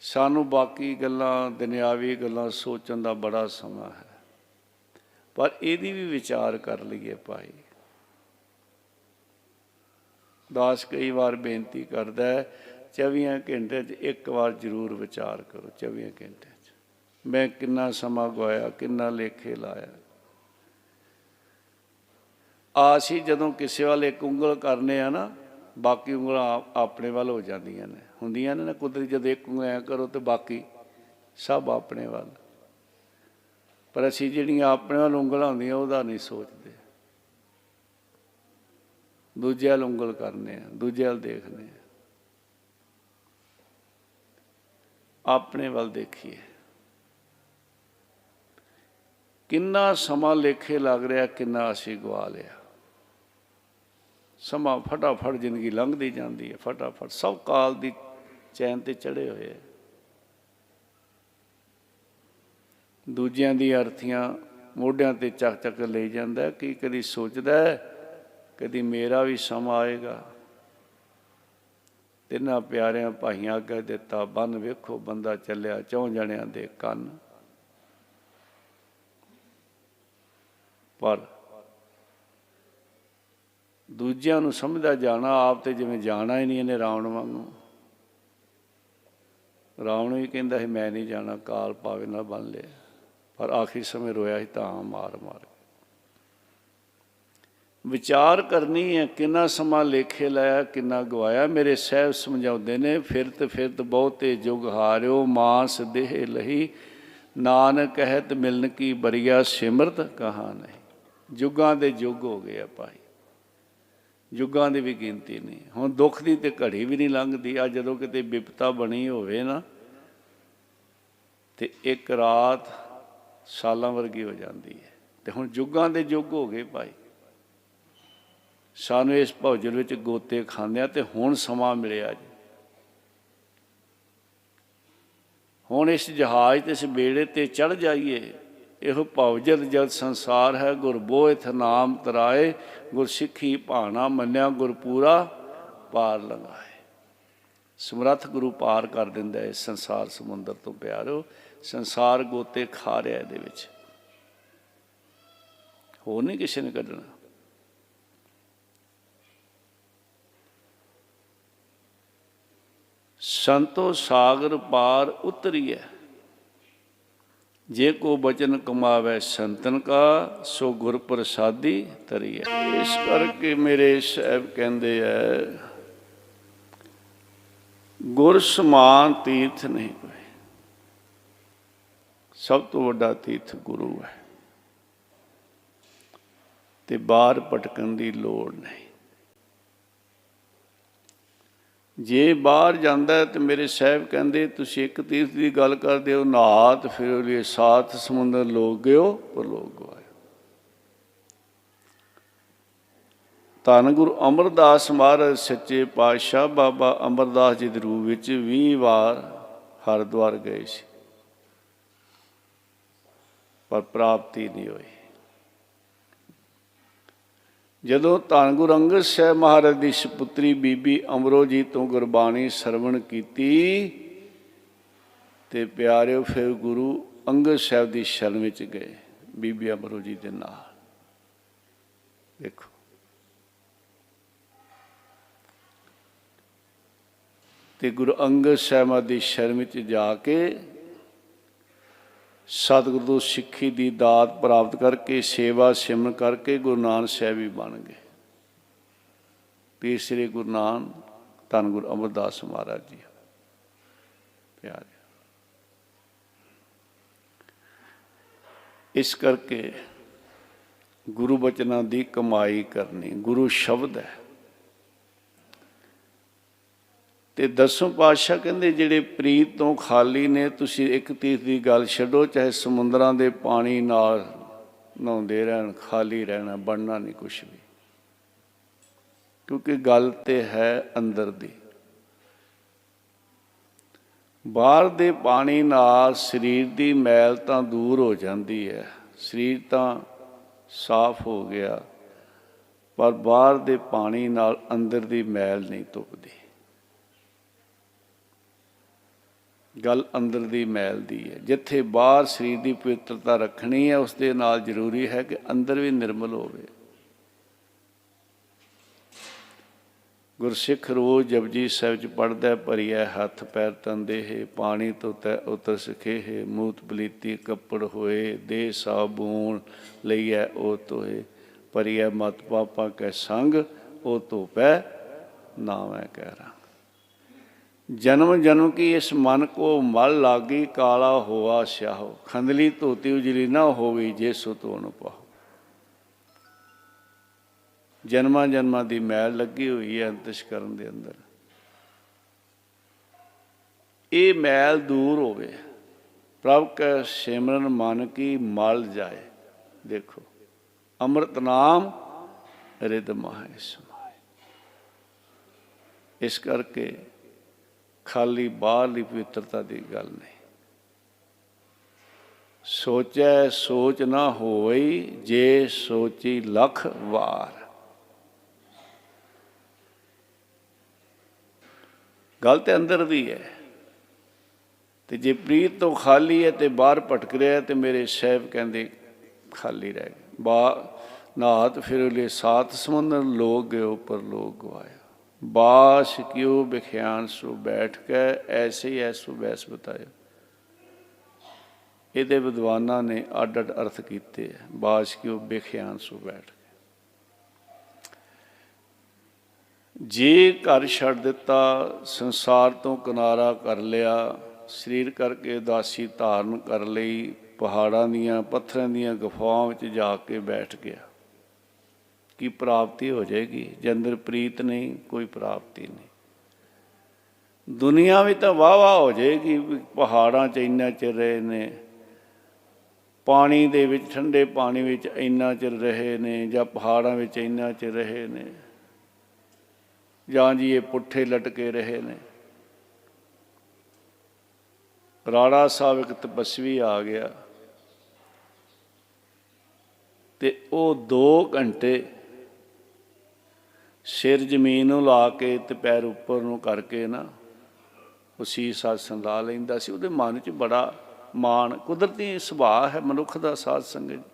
ਸਾਨੂੰ ਬਾਕੀ ਗੱਲਾਂ, ਦੁਨਿਆਵੀ ਗੱਲਾਂ ਸੋਚਣ ਦਾ ਬੜਾ ਸਮਾਂ ਹੈ, ਪਰ ਇਹਦੀ ਵੀ ਵਿਚਾਰ ਕਰ ਲਈਏ ਭਾਈ। ਦਾਸ ਕਈ ਵਾਰ ਬੇਨਤੀ ਕਰਦਾ ਹੈ, 24 ਘੰਟੇ 'ਚ ਇੱਕ ਵਾਰ ਜ਼ਰੂਰ ਵਿਚਾਰ ਕਰੋ। 24 ਘੰਟੇ 'ਚ ਮੈਂ ਕਿੰਨਾ ਸਮਾਂ ਗਵਾਇਆ, ਕਿੰਨਾ ਲੇਖੇ ਲਾਇਆ। ਆਸ ਹੀ ਜਦੋਂ ਕਿਸੇ ਵੱਲ ਇੱਕ ਉਂਗਲ ਕਰਨੇ ਆ ਨਾ, ਬਾਕੀ ਉਂਗਲਾਂ ਆਪਣੇ ਵੱਲ ਹੋ ਜਾਂਦੀਆਂ ਨੇ, ਹੁੰਦੀਆਂ ਨੇ ਨਾ ਕੁਦਰਤੀ। ਜਦੋਂ ਇੱਕ ਉਂਗਲ ਐਂ ਕਰੋ ਤਾਂ ਬਾਕੀ ਸਭ ਆਪਣੇ ਵੱਲ। ਪਰ ਅਸੀਂ ਜਿਹੜੀਆਂ ਆਪਣੇ ਵੱਲ ਉਂਗਲਾਂ ਹੁੰਦੀਆਂ ਉਹਦਾ ਨਹੀਂ ਸੋਚਦੇ, ਦੂਜੇ ਵੱਲ ਉਂਗਲ ਕਰਨੇ ਆ, ਦੂਜੇ ਵੱਲ ਦੇਖਦੇ ਆ। ਆਪਣੇ ਵੱਲ ਦੇਖੀਏ। ਕਿੰਨਾ ਸਮਾਂ ਲੇਖੇ ਲੱਗ ਰਿਹਾ, ਕਿੰਨਾ ਅਸੀਂ ਗਵਾ ਲਿਆ। ਸਮਾਂ ਫਟਾਫਟ ਜ਼ਿੰਦਗੀ ਲੰਘਦੀ ਜਾਂਦੀ ਹੈ, ਫਟਾਫਟ। ਸਭ ਕਾਲ ਦੀ ਚੈਨ ਤੇ ਚੜ੍ਹੇ ਹੋਏ ਹੈ। ਦੂਜਿਆਂ ਦੀ ਅਰਥੀਆਂ ਮੋਢਿਆਂ ਤੇ ਚੱਕ ਚੱਕ ਲਈ ਜਾਂਦਾ। ਕੀ ਕਦੀ ਸੋਚਦਾ ਕਦੀ ਮੇਰਾ ਵੀ ਸਮਾਂ ਆਏਗਾ। ਤਿੰਨਾਂ ਪਿਆਰਿਆਂ ਭਾਈਆਂ ਅੱਗੇ ਦਿੱਤਾ ਬੰਨ, ਵੇਖੋ ਬੰਦਾ ਚੱਲਿਆ 4 ਜਣਿਆਂ ਦੇ ਕੰਨ। ਪਰ ਦੂਜਿਆਂ ਨੂੰ ਸਮਝਦਾ ਜਾਣਾ, ਆਪ ਤੇ ਜਿਵੇਂ ਜਾਣਾ ਹੀ ਨਹੀਂ ਇਹਨੇ, ਰਾਵਣ ਵਾਂਗੂ। ਰਾਵਣ ਵੀ ਕਹਿੰਦਾ ਸੀ ਮੈਂ ਨਹੀਂ ਜਾਣਾ, ਕਾਲ ਪਾਵੇ ਨਾਲ ਬੰਨ ਲਿਆ। ਪਰ ਆਖਰੀ ਸਮੇਂ ਰੋਇਆ ਸੀ ਤਾਂ ਮਾਰ ਮਾਰ। ਵਿਚਾਰ ਕਰਨੀ ਹੈ, ਕਿੰਨਾ ਸਮਾਂ ਲੇਖੇ ਲਾਇਆ, ਕਿੰਨਾ ਗਵਾਇਆ। ਮੇਰੇ ਸਾਹਿਬ ਸਮਝਾਉਂਦੇ ਨੇ, ਫਿਰਤ ਫਿਰਤ ਬਹੁਤੇ ਜੁਗ ਹਾਰਿਓ, ਮਾਸ ਦੇਹ ਲਹੀ ਨਾਨਕ ਕਹਿਤ ਮਿਲਨ ਕੀ ਬਰੀਆ, ਸਿਮਰਤ ਕਹਾ ਨਹੀਂ। ਯੁੱਗਾਂ ਦੇ ਯੁੱਗ ਹੋ ਗਏ ਆ ਭਾਈ, ਯੁੱਗਾਂ ਦੀ ਵੀ ਗਿਣਤੀ ਨਹੀਂ। ਹੁਣ ਦੁੱਖ ਦੀ ਤੇ ਘੜੀ ਵੀ ਨਹੀਂ ਲੰਘਦੀ। ਆ ਜਦੋਂ ਕਿਤੇ ਬਿਪਤਾ ਬਣੀ ਹੋਵੇ ਨਾ, ਤੇ ਇੱਕ ਰਾਤ ਸਾਲਾਂ ਵਰਗੀ ਹੋ ਜਾਂਦੀ ਹੈ। ਤੇ ਹੁਣ ਯੁੱਗਾਂ ਦੇ ਯੁੱਗ ਹੋ ਗਏ ਭਾਈ। ਸਾਨੂੰ ਇਸ ਭੌਜਲ ਵਿੱਚ ਗੋਤੇ ਖਾਂਦਿਆਂ ਤੇ ਹੁਣ ਸਮਾਂ ਮਿਲਿਆ ਜੀ। ਹੁਣ ਇਸ ਜਹਾਜ਼ ਤੇ ਇਸ ਬੇੜੇ ਤੇ ਚੜ੍ਹ ਜਾਈਏ। ਇਹੋ ਭਵਜਲ ਜਦ ਸੰਸਾਰ ਹੈ, ਗੁਰ ਬੋਇਥ ਨਾਮ ਤਰਾਏ, ਗੁਰ ਸਿੱਖੀ ਭਾਣਾ ਮੰਨਿਆ, ਗੁਰ ਪੂਰਾ ਪਾਰ ਲੰਘਾਏ। ਸਮਰੱਥ ਗੁਰੂ ਪਾਰ ਕਰ ਦਿੰਦਾ ਹੈ ਇਸ ਸੰਸਾਰ ਸਮੁੰਦਰ ਤੋਂ। ਪਿਆਰੋ, ਸੰਸਾਰ ਗੋਤੇ ਖਾ ਰਿਹਾ ਇਹਦੇ ਵਿੱਚ, ਹੋਰ ਨਹੀਂ ਕਿਸੇ ਨੇ ਕੱਢਣਾ। ਸੰਤੋ ਸਾਗਰ ਪਾਰ ਉਤਰੀਐ, ਜੇ ਕੋ ਬਚਨ ਕਮਾਵੇ ਸੰਤਨ ਕਾ, ਸੋ ਗੁਰ ਪ੍ਰਸਾਦੀ ਤਰੀਐ। ਇਸ ਕਰਕੇ ਮੇਰੇ ਸਾਹਿਬ ਕਹਿੰਦੇ ਹੈ, ਗੁਰ ਸਮਾਨ ਤੀਰਥ ਨਹੀਂ ਕੋਈ। ਸਭ ਤੋਂ ਵੱਡਾ ਤੀਰਥ ਗੁਰੂ ਹੈ, ਤੇ ਬਾਹਰ ਭਟਕਣ ਦੀ ਲੋੜ ਨਹੀਂ। ਜੇ ਬਾਹਰ ਜਾਂਦਾ ਹੈ, ਤੇ ਮੇਰੇ ਸਾਹਿਬ ਕਹਿੰਦੇ ਤੁਸੀਂ ਇੱਕ ਤੀਰਥ ਦੀ ਗੱਲ ਕਰਦੇ ਹੋ, ਨਾਤ ਫਿਰ ਲਈ ਸਾਥ ਸਮੁੰਦਰ ਲੋਕ ਗਿਓ ਪਰ ਲੋਕ ਗਵਾਏ। ਧੰਨ ਗੁਰੂ ਅਮਰਦਾਸ ਮਹਾਰਾਜ ਸੱਚੇ ਪਾਤਸ਼ਾਹ ਬਾਬਾ ਅਮਰਦਾਸ ਜੀ ਦੇ ਰੂਪ ਵਿੱਚ 20 ਵਾਰ ਹਰਿਦੁਆਰ ਗਏ ਸੀ, ਪਰ ਪ੍ਰਾਪਤੀ ਨਹੀਂ ਹੋਈ। ਜਦੋਂ ਧੰਨ ਗੁਰੂ ਅੰਗਦ ਸਾਹਿਬ ਮਹਾਰਾਜ ਦੀ ਸਪੁੱਤਰੀ ਬੀਬੀ ਅਮਰੋ ਜੀ ਤੋਂ ਗੁਰਬਾਣੀ ਸਰਵਣ ਕੀਤੀ, ਤੇ ਪਿਆਰਿਓ ਫਿਰ ਗੁਰੂ ਅੰਗਦ ਸਾਹਿਬ ਦੀ ਸ਼ਰਨ ਵਿੱਚ ਗਏ ਬੀਬੀ ਅਮਰੋ ਜੀ ਦੇ ਨਾਲ। ਦੇਖੋ, ਤੇ ਗੁਰੂ ਅੰਗਦ ਸਾਹਿਬ ਦੀ ਸ਼ਰਨ ਵਿੱਚ ਜਾ ਕੇ ਸਤਿਗੁਰੂ ਤੋਂ ਸਿੱਖੀ ਦੀ ਦਾਤ ਪ੍ਰਾਪਤ ਕਰਕੇ, ਸੇਵਾ ਸਿਮਰਨ ਕਰਕੇ ਗੁਰੂ ਨਾਨਕ ਸਾਹਿਬ ਵੀ ਬਣ ਗਏ। ਤੀਸਰੇ ਗੁਰੂ ਨਾਨਕ ਧੰਨ ਗੁਰੂ ਅਮਰਦਾਸ ਮਹਾਰਾਜ ਜੀ। ਪਿਆਰੇ, ਇਸ ਕਰਕੇ ਗੁਰੂ ਬਚਨਾਂ ਦੀ ਕਮਾਈ ਕਰਨੀ। ਗੁਰੂ ਸ਼ਬਦ ਹੈ। ਤੇ 10ਵੇਂ ਪਾਤਸ਼ਾਹ ਕਹਿੰਦੇ ਜਿਹੜੇ ਪ੍ਰੀਤ ਤੋਂ ਖਾਲੀ ਨੇ, ਤੁਸੀਂ ਇੱਕ ਤੀਰਥ ਦੀ ਗੱਲ ਛੱਡੋ, ਚਾਹੇ ਸਮੁੰਦਰਾਂ ਦੇ ਪਾਣੀ ਨਾਲ ਨਹਾਉਂਦੇ ਰਹਿਣ, ਖਾਲੀ ਰਹਿਣਾ, ਬਣਨਾ ਨਹੀਂ ਕੁਛ ਵੀ। ਕਿਉਂਕਿ ਗੱਲ ਤੇ ਹੈ ਅੰਦਰ ਦੀ। ਬਾਹਰ ਦੇ ਪਾਣੀ ਨਾਲ ਸਰੀਰ ਦੀ ਮੈਲ ਤਾਂ ਦੂਰ ਹੋ ਜਾਂਦੀ ਹੈ, ਸਰੀਰ ਤਾਂ ਸਾਫ਼ ਹੋ ਗਿਆ, ਪਰ ਬਾਹਰ ਦੇ ਪਾਣੀ ਨਾਲ ਅੰਦਰ ਦੀ ਮੈਲ ਨਹੀਂ ਧੁੱਪਦੀ। ਗੱਲ ਅੰਦਰ ਦੀ ਮੈਲ ਦੀ ਹੈ। ਜਿੱਥੇ ਬਾਹਰ ਸਰੀਰ ਦੀ ਪਵਿੱਤਰਤਾ ਰੱਖਣੀ ਹੈ, ਉਸ ਦੇ ਨਾਲ ਜ਼ਰੂਰੀ ਹੈ ਕਿ ਅੰਦਰ ਵੀ ਨਿਰਮਲ ਹੋਵੇ। ਗੁਰਸਿੱਖ ਰੋਜ਼ ਜਪਜੀ ਸਾਹਿਬ 'ਚ ਪੜ੍ਹਦਾ, ਭਰੀਐ ਹੱਥ ਪੈਰ ਤੰਦੇ ਪਾਣੀ ਧੋਤੈ ਉਤਰ ਸਿਖੇ ਮੂਤ ਪਲੀਤੀ ਕੱਪੜ ਹੋਏ ਦੇਹ ਸਾਬੂਣ ਲਈਐ ਉਹ ਧੋਏ ਭਰੀਐ ਮਤ ਪਾਪਾ ਕੈ ਸੰਗ ਉਹ ਧੋਪੈ ਨਾਮੈ ਕਹਿ ਰੰਗ। ਜਨਮ ਜਨਮ ਕੀ ਇਸ ਮਨ ਕੋ ਮਲ ਲਾਗੀ ਕਾਲਾ ਹੋਆ ਸਿਆਹੋ ਖੰਦਲੀ ਧੋਤੀ ਉਜਲੀ ਨਾ ਹੋਵੀ ਜੇ ਸੋ ਧੋਣ ਪਾਓ। ਜਨਮਾਂ ਜਨਮਾਂ ਦੀ ਮੈਲ ਲੱਗੀ ਹੋਈ ਹੈ ਅੰਤਸ਼ਕਰਨ ਦੇ ਅੰਦਰ। ਇਹ ਮੈਲ ਦੂਰ ਹੋਵੇ। ਪ੍ਰਭ ਕੈ ਸਿਮਰਨ ਮਨ ਕੀ ਮਲ ਜਾਏ। ਦੇਖੋ ਅੰਮ੍ਰਿਤ ਨਾਮ ਰਿਦ ਮਾਹੇ ਸਮਾਏ। ਇਸ ਕਰਕੇ ਖਾਲੀ ਬਾਹਰਲੀ ਪਵਿੱਤਰਤਾ ਦੀ ਗੱਲ ਨਹੀਂ। ਸੋਚੈ ਸੋਚ ਨਾ ਹੋਈ ਜੇ ਸੋਚੀ ਲੱਖ ਵਾਰ। ਗੱਲ ਤੇ ਅੰਦਰ ਦੀ ਹੈ। ਤੇ ਜੇ ਪ੍ਰੀਤ ਤੋਂ ਖਾਲੀ ਹੈ ਤੇ ਬਾਹਰ ਭਟਕ ਰਿਹਾ ਤੇ ਮੇਰੇ ਸਾਹਿਬ ਕਹਿੰਦੇ ਖਾਲੀ ਰਹਿ ਗਏ। ਨਾਹਤ ਫਿਰ ਲੈ ਸਾਤ ਸਮੁੰਦਰ ਲੋਕ ਗਏ ਉੱਪਰ ਲੋਕ ਗਵਾਇਆ। ਬਾਸ ਕਿਉ ਬਿਖਿਆਨ ਸੋ ਬੈਠ ਕੇ ਐਸੇ ਹੀ ਐਸੋ ਬੈਸ ਬਤਾਇਆ। ਇਹਦੇ ਵਿਦਵਾਨਾਂ ਨੇ ਅੱਡ ਅੱਡ ਅਰਥ ਕੀਤੇ ਹੈ। ਬਾਸ ਕਿਉ ਬਿਖਿਆਨ ਸੋ ਬੈਠ ਕੇ। ਜੇ ਘਰ ਛੱਡ ਦਿੱਤਾ, ਸੰਸਾਰ ਤੋਂ ਕਿਨਾਰਾ ਕਰ ਲਿਆ, ਸਰੀਰ ਕਰਕੇ ਉਦਾਸੀ ਧਾਰਨ ਕਰ ਲਈ, ਪਹਾੜਾਂ ਦੀਆਂ ਪੱਥਰਾਂ ਦੀਆਂ ਗੁਫਾਵਾਂ ਵਿੱਚ ਜਾ ਕੇ ਬੈਠ ਗਿਆ, ਕੀ ਪ੍ਰਾਪਤੀ ਹੋ ਜਾਏਗੀ? ਜੇ ਅੰਦਰ ਪ੍ਰੀਤ ਨਹੀਂ, ਕੋਈ ਪ੍ਰਾਪਤੀ ਨਹੀਂ। ਦੁਨੀਆ ਵੀ ਤਾਂ ਵਾਹ ਵਾਹ ਹੋ ਜਾਏਗੀ। ਪਹਾੜਾਂ 'ਚ ਇੰਨਾ ਚਿਰ ਰਹੇ ਨੇ, ਪਾਣੀ ਦੇ ਵਿੱਚ ਠੰਡੇ ਪਾਣੀ ਵਿੱਚ ਇੰਨਾ ਚਿਰ ਰਹੇ ਨੇ, ਜਾਂ ਪਹਾੜਾਂ ਵਿੱਚ ਇੰਨਾ ਚਿਰ ਰਹੇ ਨੇ, ਜਾਂ ਜੀ ਇਹ ਪੁੱਠੇ ਲਟਕੇ ਰਹੇ ਨੇ। ਰਾੜਾ ਸਾਹਿਬ ਇੱਕ ਤਪਸਵੀ ਆ ਗਿਆ ਤੇ ਉਹ 2 ਘੰਟੇ ਸਿਰ ਜ਼ਮੀਨ ਨੂੰ ਲਾ ਕੇ ਤੇ ਪੈਰ ਉੱਪਰ ਨੂੰ ਕਰਕੇ ਨਾ ਉਹ ਸੀਸ ਆਸਣ ਲਾ ਲੈਂਦਾ ਸੀ। ਉਹਦੇ ਮਨ 'ਚ ਬੜਾ ਮਾਣ, ਕੁਦਰਤੀ ਸੁਭਾਅ ਹੈ ਮਨੁੱਖ ਦਾ ਸਾਧ ਸੰਗਤ।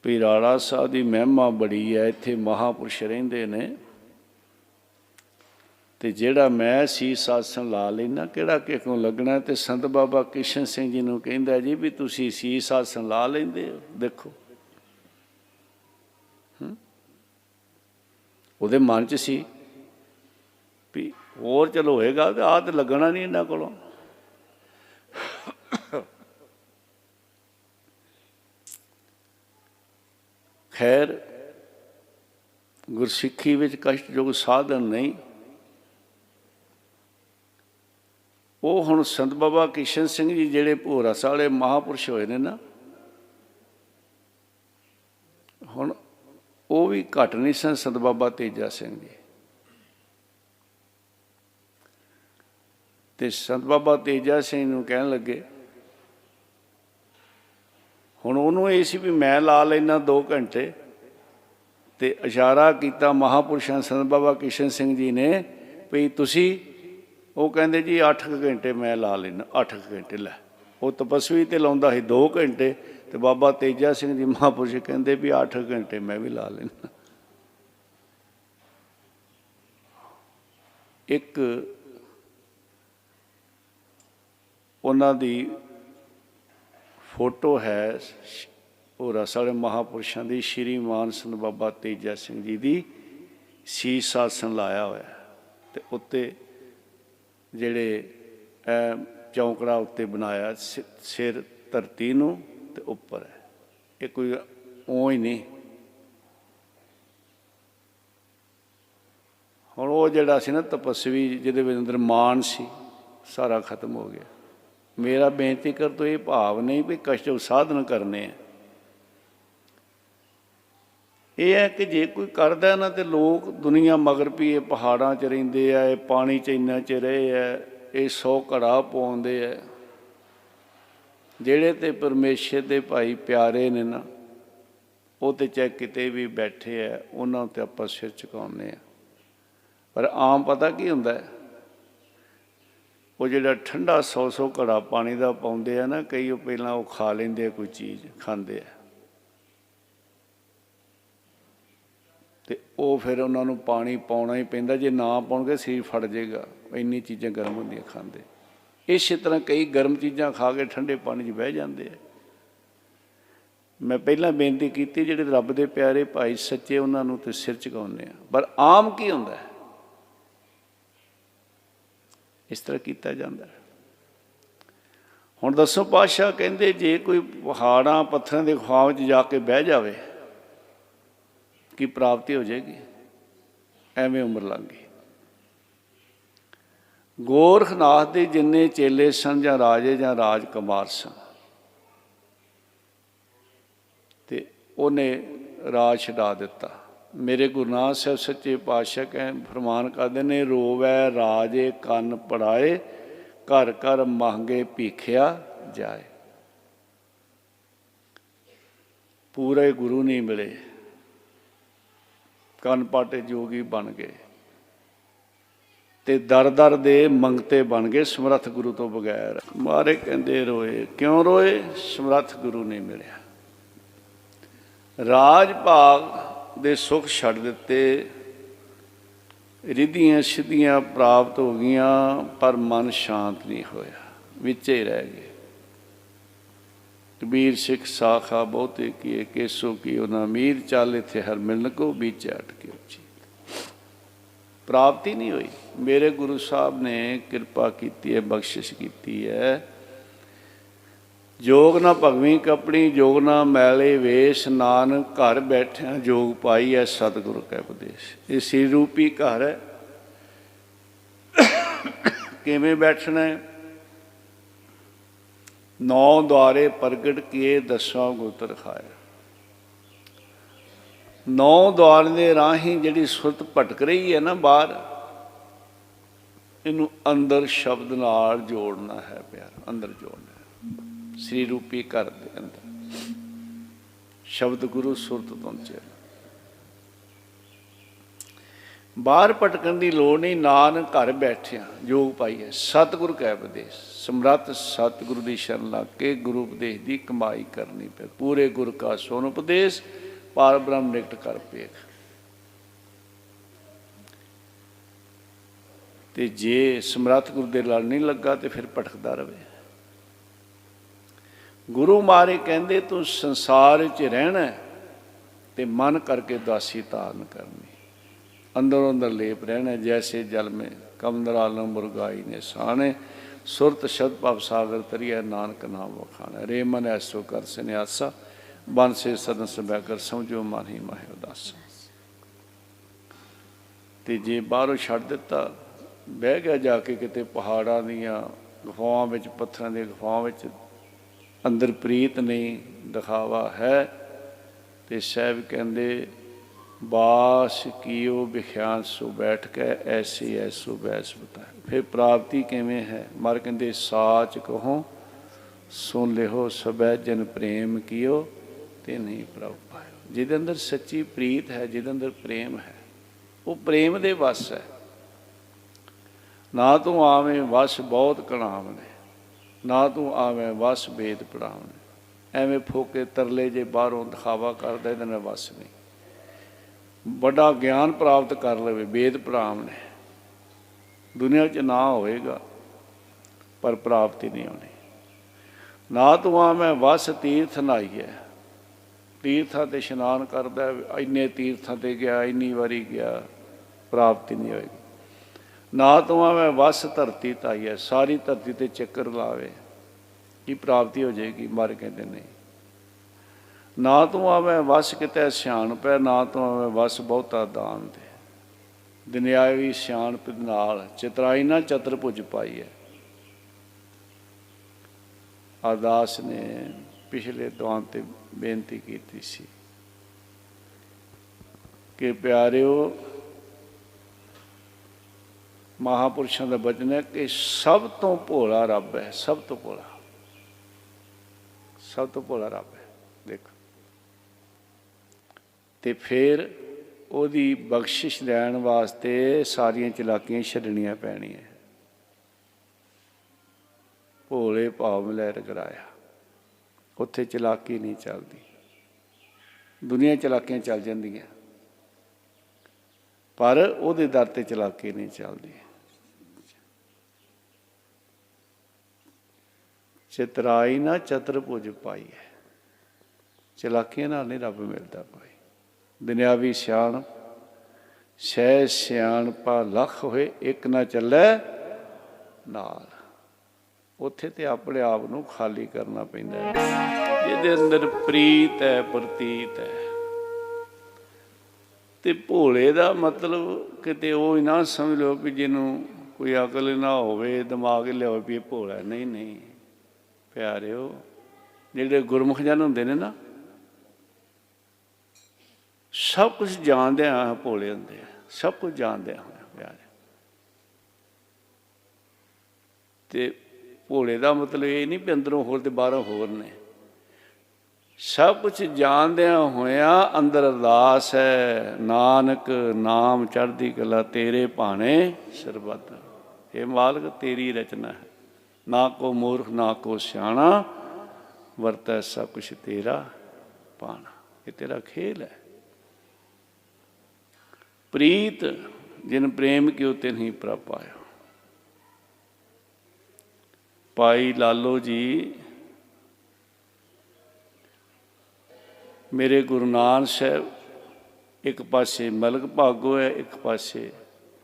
ਵੀ ਰਾੜਾ ਸਾਹਿਬ ਦੀ ਮਹਿਮਾ ਬੜੀ ਹੈ। ਇੱਥੇ ਮਹਾਂਪੁਰਸ਼ ਰਹਿੰਦੇ ਨੇ ਤੇ ਜਿਹੜਾ ਮੈਂ ਸੀਸ ਆਸਣ ਲਾ ਲੈਣਾ ਕਿਹੜਾ ਕਿਹਨੂੰ ਲੱਗਣਾ। ਤੇ ਸੰਤ ਬਾਬਾ ਕਿਸ਼ਨ ਸਿੰਘ ਜੀ ਨੂੰ ਕਹਿੰਦਾ ਜੀ ਵੀ ਤੁਸੀਂ ਸੀਸ ਆਸਣ ਲਾ ਲੈਂਦੇ ਹੋ। ਦੇਖੋ ਉਹਦੇ ਮਨ 'ਚ ਸੀ ਵੀ ਹੋਰ ਚਲੋ ਹੋਏਗਾ ਤੇ ਆਹ ਤਾਂ ਲੱਗਣਾ ਨਹੀਂ ਇਹਨਾਂ ਕੋਲੋਂ। ਖੈਰ ਗੁਰਸਿੱਖੀ ਵਿੱਚ ਕਸ਼ਟਯੋਗ ਸਾਧਨ ਨਹੀਂ। ਉਹ ਹੁਣ ਸੰਤ ਬਾਬਾ ਕਿਸ਼ਨ ਸਿੰਘ ਜੀ ਜਿਹੜੇ ਭੋਰਾ ਸਾਲੇ ਮਹਾਂਪੁਰਸ਼ ਹੋਏ ਨੇ ਨਾ, ਹੁਣ ਉਹ ਵੀ ਘੱਟ ਨਹੀਂ ਸਨ ਸੰਤ ਬਾਬਾ ਤੇਜਾ ਸਿੰਘ ਜੀ। ਤੇ ਸੰਤ ਬਾਬਾ ਤੇਜਾ ਸਿੰਘ ਨੂੰ ਕਹਿਣ ਲੱਗੇ, ਹੁਣ ਉਹਨੂੰ ਇਹ ਸੀ ਵੀ ਮੈਂ ਲਾ ਲੈਣਾ 2 ਘੰਟੇ, ਤੇ ਇਸ਼ਾਰਾ ਕੀਤਾ ਮਹਾਂਪੁਰਸ਼ਾਂ ਸੰਤ ਬਾਬਾ ਕਿਸ਼ਨ ਸਿੰਘ ਜੀ ਨੇ ਵੀ ਤੁਸੀਂ, ਉਹ ਕਹਿੰਦੇ ਜੀ 8 ਘੰਟੇ ਮੈਂ ਲਾ ਲੈਣਾ। 8 ਘੰਟੇ ਲੈ, ਉਹ ਤਪਸਵੀ ਤੇ ਲਾਉਂਦਾ ਸੀ 2 ਘੰਟੇ, ਤੇ ਬਾਬਾ ਤੇਜਾ ਸਿੰਘ ਜੀ ਮਹਾਂਪੁਰਸ਼ ਕਹਿੰਦੇ ਵੀ 8 ਘੰਟੇ ਮੈਂ ਵੀ ਲਾ ਲੈਣਾ। ਇੱਕ ਉਹਨਾਂ ਦੀ ਫੋਟੋ ਹੈ ਉਹ ਰਸਾਲੇ ਮਹਾਂਪੁਰਸ਼ਾਂ ਦੀ, ਸ਼੍ਰੀਮਾਨ ਸੰਤ ਬਾਬਾ ਤੇਜਾ ਸਿੰਘ ਜੀ ਦੀ ਸੀਸ ਆਸਣ ਲਾਇਆ ਹੋਇਆ, ਤੇ ਉੱਤੇ ਜਿਹੜੇ ਚੌਂਕੜਾ ਉੱਤੇ ਬਣਾਇਆ, ਸਿਰ ਧਰਤੀ ਨੂੰ ਤੇ ਉੱਪਰ ਹੈ। ਇਹ ਕੋਈ ਊਂ ਹੀ ਨਹੀਂ। ਹੁਣ ਉਹ ਜਿਹੜਾ ਸੀ ਨਾ ਤਪਸਵੀ, ਜਿਹਦੇ ਵਿੱਚ ਅੰਦਰ ਮਾਨ ਸੀ, ਸਾਰਾ ਖਤਮ ਹੋ ਗਿਆ। ਮੇਰਾ ਬੇਨਤੀ ਕਰ ਤੋਂ ਇਹ ਭਾਵ ਨਹੀਂ ਵੀ ਕਸ਼ਟ ਸਾਧਨ ਕਰਨੇ ਆ। ਇਹ ਹੈ ਕਿ ਜੇ ਕੋਈ ਕਰਦਾ ਨਾ ਤੇ ਲੋਕ ਦੁਨੀਆ ਮਗਰ ਵੀ ਇਹ ਪਹਾੜਾਂ 'ਚ ਰਹਿੰਦੇ ਆ, ਇਹ ਪਾਣੀ 'ਚ ਇੰਨਾ 'ਚ ਰਹੇ ਆ, ਇਹ 100 ਘੜਾ ਪਾਉਂਦੇ ਆ। ਜਿਹੜੇ ਤੇ ਪਰਮੇਸ਼ਰ ਦੇ ਭਾਈ ਪਿਆਰੇ ਨੇ ਨਾ, ਉਹ ਤੇ ਚਾਹੇ ਕਿਤੇ ਵੀ ਬੈਠੇ ਆ, ਉਹਨਾਂ ਉੱਤੇ ਆਪਾਂ ਸਿਰ ਝੁਕਾਉਂਦੇ ਆ। ਪਰ ਆਮ ਪਤਾ ਕੀ ਹੁੰਦਾ ਹੈ, ਉਹ ਜਿਹੜਾ ਠੰਡਾ 100 ਘੜਾ ਪਾਣੀ ਦਾ ਪਾਉਂਦੇ ਆ ਨਾ, ਕਈ ਉਹ ਪਹਿਲਾਂ ਉਹ ਖਾ ਲੈਂਦੇ ਆ, ਕੋਈ ਚੀਜ਼ ਖਾਂਦੇ ਆ। ਤੇ ਉਹ ਫਿਰ ਉਹਨਾਂ ਨੂੰ ਪਾਣੀ ਪਾਉਣਾ ਹੀ ਪੈਂਦਾ, ਜੇ ਨਾ ਪਾਉਣਗੇ ਸਰੀਰ ਫਟ ਜਾਏਗਾ, ਇੰਨੀ ਚੀਜ਼ਾਂ ਗਰਮ ਹੁੰਦੀਆਂ ਖਾਂਦੇ। ਇਸੇ ਤਰ੍ਹਾਂ ਕਈ ਗਰਮ ਚੀਜ਼ਾਂ ਖਾ ਕੇ ਠੰਡੇ ਪਾਣੀ 'ਚ ਬਹਿ ਜਾਂਦੇ ਆ। ਮੈਂ ਪਹਿਲਾਂ ਬੇਨਤੀ ਕੀਤੀ, ਜਿਹੜੇ ਰੱਬ ਦੇ ਪਿਆਰੇ ਭਾਈ ਸੱਚੇ ਉਹਨਾਂ ਨੂੰ ਤੇ ਸਿਰ ਝੁਕਾਉਂਦੇ ਆ, ਪਰ ਆਮ ਕੀ ਹੁੰਦਾ ਹੈ, ਇਸ ਤਰ੍ਹਾਂ ਕੀਤਾ ਜਾਂਦਾ ਹੈ। ਹੁਣ ਦਸਵੇਂ ਪਾਤਸ਼ਾਹ ਕਹਿੰਦੇ ਜੇ ਕੋਈ ਪਹਾੜਾਂ ਪੱਥਰਾਂ ਦੇ ਗੁਫਾਵਾਂ ਵਿੱਚ ਜਾ ਕੇ ਬਹਿ ਜਾਵੇ ਕੀ ਪ੍ਰਾਪਤੀ ਹੋ ਜਾਏਗੀ? ਐਵੇਂ ਉਮਰ ਲੰਘ ਗਈ। ਗੋਰਖਨਾਥ ਦੇ ਜਿੰਨੇ ਚੇਲੇ ਸਨ ਜਾਂ ਰਾਜੇ ਜਾਂ ਰਾਜਕੁਮਾਰ ਸਨ, ਤੇ ਉਹਨੇ ਰਾਜ ਛਡਾ ਦਿੱਤਾ। ਮੇਰੇ ਗੁਰੂ ਨਾਨਕ ਸਾਹਿਬ ਸੱਚੇ ਪਾਤਸ਼ਾਹ ਫਰਮਾਨ ਕਰਦੇ ਨੇ, ਰੋਵੈ ਰਾਜੇ ਕੰਨ ਪੜਾਏ, ਘਰ ਘਰ ਮੰਗੇ ਭੀਖਿਆ ਜਾਏ। ਪੂਰੇ ਗੁਰੂ ਨਹੀਂ ਮਿਲੇ, ਕੰਨ ਪਾਟੇ ਜੋਗੀ ਬਣ ਗਏ ਤੇ ਦਰ ਦਰ ਦੇ ਮੰਗਤੇ ਬਣ ਗਏ ਸਮਰੱਥ ਗੁਰੂ ਤੋਂ ਬਗੈਰ। ਮਾਰੇ ਕਹਿੰਦੇ ਰੋਏ, ਕਿਉਂ ਰੋਏ? ਸਮਰੱਥ ਗੁਰੂ ਨਹੀਂ ਮਿਲਿਆ। ਰਾਜ ਭਾਗ ਦੇ ਸੁੱਖ ਛੱਡ ਦਿੱਤੇ, ਰਿੱਧੀਆਂ ਸਿੱਧੀਆਂ ਪ੍ਰਾਪਤ ਹੋ ਗਈਆਂ, ਪਰ ਮਨ ਸ਼ਾਂਤ ਨਹੀਂ ਹੋਇਆ, ਵਿੱਚੇ ਹੀ ਰਹਿ ਗਏ। ਕਬੀਰ ਸਿੱਖ ਸਾਖਾ ਬਹੁਤੇ ਕੀਏ, ਕੇਸੋ ਕੀ ਉਹਨਾਂ ਮੀਰ, ਚੱਲ ਇੱਥੇ ਹਰ ਮਿਲਨ ਕੋ ਵਿੱਚ ਅਟਕੇ ਉੱਚੀ। ਪ੍ਰਾਪਤੀ ਨਹੀਂ ਹੋਈ। ਮੇਰੇ ਗੁਰੂ ਸਾਹਿਬ ਨੇ ਕਿਰਪਾ ਕੀਤੀ ਹੈ, ਬਖਸ਼ਿਸ਼ ਕੀਤੀ ਹੈ। ਜੋਗ ਨਾ ਭਗਵੀਂ ਕਪੜੀ, ਜੋਗ ਨਾ ਮੈਲੇ ਵੇਸ਼, ਨਾਨਕ ਘਰ ਬੈਠਿਆਂ ਜੋਗ ਪਾਈ ਹੈ, ਸਤਿਗੁਰੂ ਕੈ ਉਪਦੇਸ਼। ਇਹ ਸਰੀਰ ਰੂਪੀ ਘਰ ਹੈ, ਕਿਵੇਂ ਬੈਠਣਾ ਹੈ? 9 ਦੁਆਰੇ ਪ੍ਰਗਟ ਕੀਏ, 10ਵਾਂ ਗੋਤਰ ਖਾਇਆ। 9 ਦੁਆਰ ਦੇ ਰਾਹੀਂ ਜਿਹੜੀ ਸੁਰਤ ਭਟਕ ਰਹੀ ਹੈ ਨਾ ਬਾਹਰ, ਇਹਨੂੰ ਅੰਦਰ ਸ਼ਬਦ ਨਾਲ ਜੋੜਨਾ ਹੈ ਪਿਆਰ, ਅੰਦਰ ਜੋੜਨਾ ਹੈ। ਸ੍ਰੀ ਰੂਪੀ ਘਰ ਦੇ ਅੰਦਰ ਸ਼ਬਦ ਗੁਰੂ ਸੁਰਤ ਪਹੁੰਚੇ। ਬਾਹਰ ਭਟਕਣ ਦੀ ਲੋੜ ਨਹੀਂ, ਨਾਨਕ ਘਰ ਬੈਠਿਆ ਜੋਗ ਪਾਈ ਹੈ, ਸਤਿਗੁਰ ਕੈ ਉਪਦੇਸ਼। ਸਮਰੱਥ ਸਤਿਗੁਰੂ ਦੀ ਸ਼ਰਨ ਲੱਗ ਕੇ ਗੁਰੂ ਉਪਦੇਸ਼ ਦੀ ਕਮਾਈ ਕਰਨੀ ਪਏ। ਪੂਰੇ ਗੁਰ ਕਾ ਸੋਨ ਉਪਦੇਸ਼, ਪਾਰ ਬ੍ਰਹਮ ਨਿਕਟ ਕਰ ਪੇਖ। ਤੇ ਜੇ ਸਮਰੱਥ ਗੁਰੂ ਦੇ ਲੜ ਨਹੀਂ ਲੱਗਾ ਤੇ ਫਿਰ ਭਟਕਦਾ ਰਹੇ। ਗੁਰੂ ਮਾਰੇ ਕਹਿੰਦੇ ਤੂੰ ਸੰਸਾਰ 'ਚ ਰਹਿਣਾ ਤੇ ਮਨ ਕਰਕੇ ਦਾਸੀ ਧਾਰਨ ਕਰਨੀ, ਅੰਦਰੋਂ ਅੰਦਰ ਲੇਪ ਰਹਿਣਾ। ਜੈਸੇ ਜਲ ਮੇਂ ਕਮੰਦਰਾਲਮ ਮੁਰਗਾਈ ਨੇ ਸਾਣੇ, ਸੁਰਤ ਸ਼ਬਦ ਭਵ ਸਾਗਰ ਤਰੀਐ, ਨਾਨਕ ਨਾਮ ਵਖਾਣਾ। ਰੇ ਮਨ ਐਸੋ ਕਰ ਸੰਨਿਆਸਾ, ਬਨ ਸੇ ਸਦਨ ਸਭੈ ਕਰ, ਸਮਝੋ ਮਨ ਹੀ ਮਾਹਿ ਉਦਾਸਾ। ਤੇ ਜੇ ਬਾਹਰੋਂ ਛੱਡ ਦਿੱਤਾ, ਬਹਿ ਗਿਆ ਜਾ ਕੇ ਕਿਤੇ ਪਹਾੜਾਂ ਦੀਆਂ ਗੁਫਾਵਾਂ ਵਿੱਚ, ਪੱਥਰਾਂ ਦੀਆਂ ਗੁਫਾਵਾਂ ਵਿੱਚ, ਅੰਦਰ ਪ੍ਰੀਤ ਨਹੀਂ, ਦਿਖਾਵਾ ਹੈ। ਤੇ ਸਾਹਿਬ ਕਹਿੰਦੇ ਬਾਸ ਕੀਓ ਵਿਖਿਆਨ ਸੋ ਬੈਠ ਕੇ, ਐਸੀ ਐਸੋ ਬੈਸ ਬਤਾਏ। ਫਿਰ ਪ੍ਰਾਪਤੀ ਕਿਵੇਂ ਹੈ? ਮਰ ਕਹਿੰਦੇ ਸਾਚ ਕਹੋ ਸੁਣ ਲਿਓ, ਸਬੈ ਜਨ ਪ੍ਰੇਮ ਕੀਓ ਤੇ ਨਹੀਂ ਪ੍ਰਭ ਪਾਇਓ। ਜਿਹਦੇ ਅੰਦਰ ਸੱਚੀ ਪ੍ਰੀਤ ਹੈ, ਜਿਹਦੇ ਅੰਦਰ ਪ੍ਰੇਮ ਹੈ, ਉਹ ਪ੍ਰੇਮ ਦੇ ਵਸ ਹੈ। ਨਾ ਤੂੰ ਆਵੇਂ ਵਸ ਬਹੁਤ ਕਣਾਮ ਨੇ, ਨਾ ਤੂੰ ਆਵੇਂ ਵਸ ਵੇਦ ਪੜਾਉਣ। ਐਵੇਂ ਫੋਕੇ ਤਰਲੇ ਜੇ ਬਾਹਰੋਂ ਦਿਖਾਵਾ ਕਰਦਾ, ਇਹਦੇ ਨਾਲ ਵਸ ਨਹੀਂ। ਵੱਡਾ ਗਿਆਨ ਪ੍ਰਾਪਤ ਕਰ ਲਵੇ, ਵੇਦ ਪੜਾਉਣ ਨੇ, ਦੁਨੀਆ 'ਚ ਨਾ ਹੋਵੇਗਾ ਪਰ ਪ੍ਰਾਪਤੀ ਨਹੀਂ ਆਉਣੀ। ਨਾ ਤੂੰ ਆਵੇਂ ਵਸ ਤੀਰਥ ਨਹਾਈਏ, ਤੀਰਥਾਂ 'ਤੇ ਇਸ਼ਨਾਨ ਕਰਦਾ, ਇੰਨੇ ਤੀਰਥਾਂ 'ਤੇ ਗਿਆ, ਇੰਨੀ ਵਾਰੀ ਗਿਆ, ਪ੍ਰਾਪਤੀ ਨਹੀਂ ਹੋਏਗੀ। ਨਾ ਤੂੰ ਆਵੇਂ ਵਸ ਧਰਤੀ ਧਾਈਏ, ਸਾਰੀ ਧਰਤੀ 'ਤੇ ਚੱਕਰ ਲਾਵੇ, ਕੀ ਪ੍ਰਾਪਤੀ ਹੋ ਜਾਏਗੀ? ਮਰ ਕਹਿੰਦੇ ਨਹੀਂ। ਨਾ ਤੂੰ ਆਵੇਂ ਵਸ ਕਿਤੇ ਸਿਆਣਪ ਹੈ, ਨਾ ਤੂੰ ਆਵੇਂ ਵਸ ਬਹੁਤਾ ਦਾਨ ਦੇ। ਦੁਨਿਆਵੀ ਸਿਆਣਪ ਨਾਲ ਚਤਰਾਈ ਨਾ ਚਤਰ ਭੁਜ ਪਾਈ ਹੈ। ਅਰਦਾਸ ਨੇ ਪਿਛਲੇ ਦੁਆਨ 'ਤੇ ਬੇਨਤੀ ਕੀਤੀ ਸੀ ਕਿ ਪਿਆਰਿਓ, ਮਹਾਂਪੁਰਸ਼ਾਂ ਦਾ ਬਚਨ ਹੈ ਕਿ ਸਭ ਤੋਂ ਭੋਲਾ ਰੱਬ ਹੈ, ਸਭ ਤੋਂ ਭੋਲਾ, ਸਭ ਤੋਂ ਭੋਲਾ ਰੱਬ ਹੈ। ਦੇਖੋ, ਤੇ ਫਿਰ ਉਹਦੀ ਬਖਸ਼ਿਸ਼ ਲੈਣ ਵਾਸਤੇ ਸਾਰੀਆਂ ਚਲਾਕੀਆਂ ਛੱਡਣੀਆਂ ਪੈਣੀਆਂ। ਭੋਲੇ ਭਾਵ ਮਿਲੈ ਰਗਰਾਇਆ, ਉੱਥੇ ਚਲਾਕੀ ਨਹੀਂ ਚੱਲਦੀ। ਦੁਨੀਆ ਚਲਾਕੀਆਂ ਚੱਲ ਜਾਂਦੀਆਂ, पर ਉਹਦੇ ਦਰ ਤੇ ਚਲਾਕੀ ਨਹੀਂ ਚੱਲਦੀ। ਚਤਰਾਈ ਨਾ ਚਤੁਰਭੁਜ ਪਾਈ ਹੈ, ਚਲਾਕੀਆਂ ਨਾਲ ਨਹੀਂ ਰੱਬ ਮਿਲਦਾ ਭਾਈ। ਦੁਨਿਆਵੀ ਸਿਆਣ ਸਹਿ ਸਿਆਣਪਾ ਲੱਖ ਹੋਏ, ਇੱਕ ਨਾ ਚੱਲੇ ਨਾਲ। ਉੱਥੇ ਤੇ ਆਪਣੇ ਆਪ ਨੂੰ ਖਾਲੀ ਕਰਨਾ ਪੈਂਦਾ ਹੈ, ਜਿਹਦੇ ਅੰਦਰ ਪ੍ਰੀਤ ਹੈ, ਪ੍ਰਤੀਤ ਹੈ। ਤੇ ਭੋਲੇ ਦਾ ਮਤਲਬ ਕਿਤੇ ਉਹ ਹੀ ਨਾ ਸਮਝ ਲਓ ਵੀ ਜਿਹਨੂੰ ਕੋਈ ਅਕਲ ਨਾ ਹੋਵੇ, ਦਿਮਾਗ ਲਿਆਵੇ ਵੀ ਇਹ ਭੋਲਾ। ਨਹੀਂ ਨਹੀਂ ਪਿਆਰਿਓ, ਜਿਹੜੇ ਗੁਰਮੁਖ ਜਨ ਹੁੰਦੇ ਨੇ ਨਾ, ਸਭ ਕੁਝ ਜਾਣਦਿਆਂ ਭੋਲੇ ਹੁੰਦੇ ਆ, ਸਭ ਕੁਝ ਜਾਣਦਿਆਂ ਹੋਇਆ ਪਿਆਰੇ। ਤੇ ਭੋਲੇ ਦਾ ਮਤਲਬ ਇਹ ਨਹੀਂ ਵੀ ਅੰਦਰੋਂ ਹੋਰ ਤੇ ਬਾਹਰੋਂ ਹੋਰ ਨੇ। ਸਭ ਕੁਝ ਜਾਣਦਿਆਂ ਹੋਇਆਂ ਅੰਦਰ ਅਰਦਾਸ ਹੈ, ਨਾਨਕ ਨਾਮ ਚੜ੍ਹਦੀ ਕਲਾ ਤੇਰੇ ਭਾਣੇ ਸਰਬੱਤ। ਇਹ ਮਾਲਕ ਤੇਰੀ ਰਚਨਾ ਹੈ, ਨਾ ਕੋ ਮੂਰਖ ਨਾ ਕੋ ਸਿਆਣਾ, ਵਰਤੈ ਸਭ ਕੁਛ ਤੇਰਾ ਭਾਣਾ। ਇਹ ਤੇਰਾ ਖੇਲ ਹੈ। ਪ੍ਰੀਤ ਜਿਨ ਪ੍ਰੇਮ ਕਿਉ ਤਿਨ ਹੀ ਪ੍ਰਭ ਪਾਇਓ। ਭਾਈ ਲਾਲੋ ਜੀ ਮੇਰੇ ਗੁਰੂ ਨਾਨਕ ਸਾਹਿਬ, ਇੱਕ ਪਾਸੇ ਮਲਕ ਭਾਗੋ ਹੈ, ਇੱਕ ਪਾਸੇ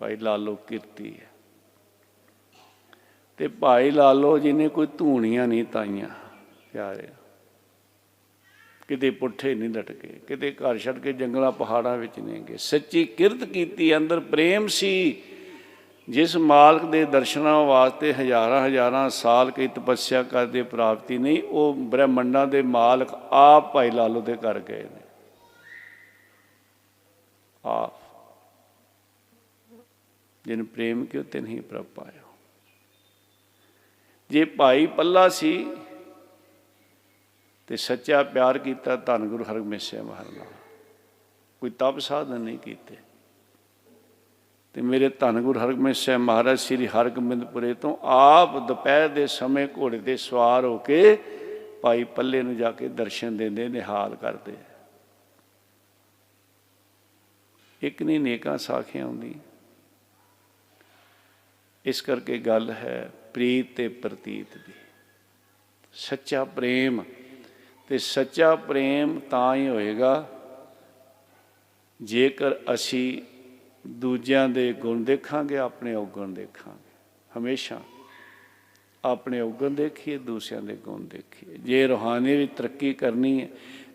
ਭਾਈ ਲਾਲੋ ਕੀਰਤੀ ਹੈ। ਤੇ ਭਾਈ ਲਾਲੋ ਜੀ ਨੇ ਕੋਈ ਧੂਣੀਆਂ ਨਹੀਂ ਤਾਈਆਂ ਪਿਆਰੇ, ਕਿਤੇ ਪੁੱਠੇ ਨਹੀਂ ਲਟਕੇ, ਕਿਤੇ ਘਰ ਛੱਡ ਕੇ ਜੰਗਲਾਂ ਪਹਾੜਾਂ ਵਿੱਚ ਨਹੀਂ ਗਏ। ਸੱਚੀ ਕਿਰਤ ਕੀਤੀ, ਅੰਦਰ ਪ੍ਰੇਮ ਸੀ। ਜਿਸ ਮਾਲਕ ਦੇ ਦਰਸ਼ਨਾਂ ਵਾਸਤੇ ਹਜ਼ਾਰਾਂ ਹਜ਼ਾਰਾਂ ਸਾਲ ਕਈ ਤਪੱਸਿਆ ਕਰਦੇ ਪ੍ਰਾਪਤੀ ਨਹੀਂ, ਉਹ ਬ੍ਰਹਮੰਡਾਂ ਦੇ ਮਾਲਕ ਆਪ ਭਾਈ ਲਾਲੋ ਦੇ ਘਰ ਗਏ ਨੇ। ਆਪ ਜਿਨ ਪ੍ਰੇਮ ਕਿਉ ਤਿਨ ਹੀ ਪ੍ਰਭ ਪਾਇਓ। ਜੇ ਭਾਈ ਪੱਲਾ ਸੀ ਤੇ ਸੱਚਾ ਪਿਆਰ ਕੀਤਾ ਧੰਨ ਗੁਰੂ ਹਰਗੋਬਿੰਦ ਸਾਹਿਬ ਮਹਾਰਾਜ ਨਾਲ, ਕੋਈ ਤਪ ਸਾਧਨ ਨਹੀਂ ਕੀਤੇ। ਤੇ ਮੇਰੇ ਧੰਨ ਗੁਰੂ ਹਰਗੋਬਿੰਦ ਸਾਹਿਬ ਮਹਾਰਾਜ ਸ੍ਰੀ ਹਰਗੋਬਿੰਦਪੁਰੇ ਤੋਂ ਆਪ ਦੁਪਹਿਰ ਦੇ ਸਮੇਂ ਘੋੜੇ 'ਤੇ ਸਵਾਰ ਹੋ ਕੇ ਭਾਈ ਪੱਲੇ ਨੂੰ ਜਾ ਕੇ ਦਰਸ਼ਨ ਦਿੰਦੇ, ਨਿਹਾਲ ਕਰਦੇ। ਇੱਕ ਨਹੀਂ ਨੇਕਾਂ ਸਾਖੀਆਂ ਆਉਂਦੀਆਂ। ਇਸ ਕਰਕੇ ਗੱਲ ਹੈ ਪ੍ਰੀਤ ਤੇ ਪ੍ਰਤੀਤ ਦੀ। ਸੱਚਾ ਪ੍ਰੇਮ, ਤੇ ਸੱਚਾ ਪ੍ਰੇਮ ਤਾਂ ਹੀ ਹੋਏਗਾ ਜੇਕਰ ਅਸੀਂ ਦੂਜਿਆਂ ਦੇ ਗੁਣ ਦੇਖਾਂਗੇ, ਆਪਣੇ ਔਗਣ ਦੇਖਾਂਗੇ। ਹਮੇਸ਼ਾ ਆਪਣੇ ਔਗਣ ਦੇਖੀਏ, ਦੂਸਰਿਆਂ ਦੇ ਗੁਣ ਦੇਖੀਏ। ਜੇ ਰੂਹਾਨੀ ਵਿੱਚ ਤਰੱਕੀ ਕਰਨੀ ਹੈ,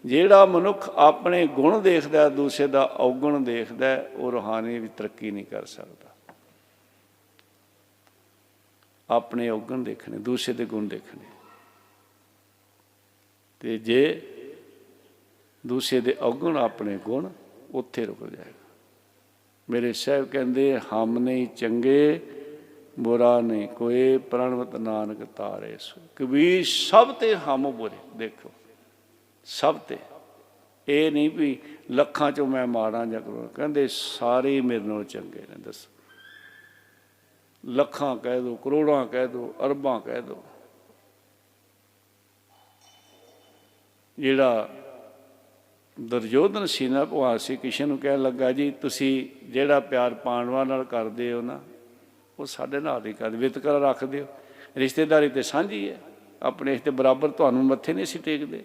ਜਿਹੜਾ ਮਨੁੱਖ ਆਪਣੇ ਗੁਣ ਦੇਖਦਾ, ਦੂਸਰੇ ਦਾ ਔਗਣ ਦੇਖਦਾ, ਉਹ ਰੂਹਾਨੀ ਵਿੱਚ ਤਰੱਕੀ ਨਹੀਂ ਕਰ ਸਕਦਾ। ਆਪਣੇ ਔਗਣ ਦੇਖਣੇ, ਦੂਸਰੇ ਦੇ ਗੁਣ ਦੇਖਣੇ। ਤੇ ਜੇ ਦੂਸਰੇ ਦੇ ਔਗਣ ਆਪਣੇ ਗੁਣ, ਉੱਥੇ ਰੁਕ ਜਾਏਗਾ। ਮੇਰੇ ਸਾਹਿਬ ਕਹਿੰਦੇ, ਹਮ ਨਹੀਂ ਚੰਗੇ ਬੁਰਾ ਨਹੀਂ ਕੋਏ, ਪ੍ਰਣਵਤ ਨਾਨਕ ਤਾਰੇ ਸੋ। ਕਬੀਰ ਸਭ ਤੇ ਹਮ ਬੁਰੇ। ਦੇਖੋ ਸਭ ਤੇ, ਇਹ ਨਹੀਂ ਵੀ ਲੱਖਾਂ ਚੋਂ ਮੈਂ ਮਾੜਾ ਜਾਂ ਕਰੂੰ। ਕਹਿੰਦੇ ਸਾਰੇ ਮੇਰੇ ਨਾਲੋਂ ਚੰਗੇ ਨੇ। ਦੱਸੋ, ਲੱਖਾਂ ਕਹਿ ਦਿਓ, ਕਰੋੜਾਂ ਕਹਿ ਦਿਓ, ਅਰਬਾਂ ਕਹਿ ਦਿਓ। ਜਿਹੜਾ ਦੁਰਯੋਧਨ ਸੀ ਨਾ, ਭਗਵਾਨ ਸ਼੍ਰੀ ਕ੍ਰਿਸ਼ਨ ਨੂੰ ਕਹਿਣ ਲੱਗਾ, ਜੀ ਤੁਸੀਂ ਜਿਹੜਾ ਪਿਆਰ ਪਾਂਡਵਾਂ ਨਾਲ ਕਰਦੇ ਹੋ ਨਾ, ਉਹ ਸਾਡੇ ਨਾਲ ਹੀ ਕਰਦੇ। ਵਿਤਕਰਾ ਰੱਖਦੇ ਹੋ। ਰਿਸ਼ਤੇਦਾਰੀ ਤੇ ਸਾਂਝੀ ਹੈ, ਆਪਣੇ ਇਸ ਦੇ ਬਰਾਬਰ ਤੁਹਾਨੂੰ ਮੱਥੇ ਨਹੀਂ ਅਸੀਂ ਟੇਕਦੇ।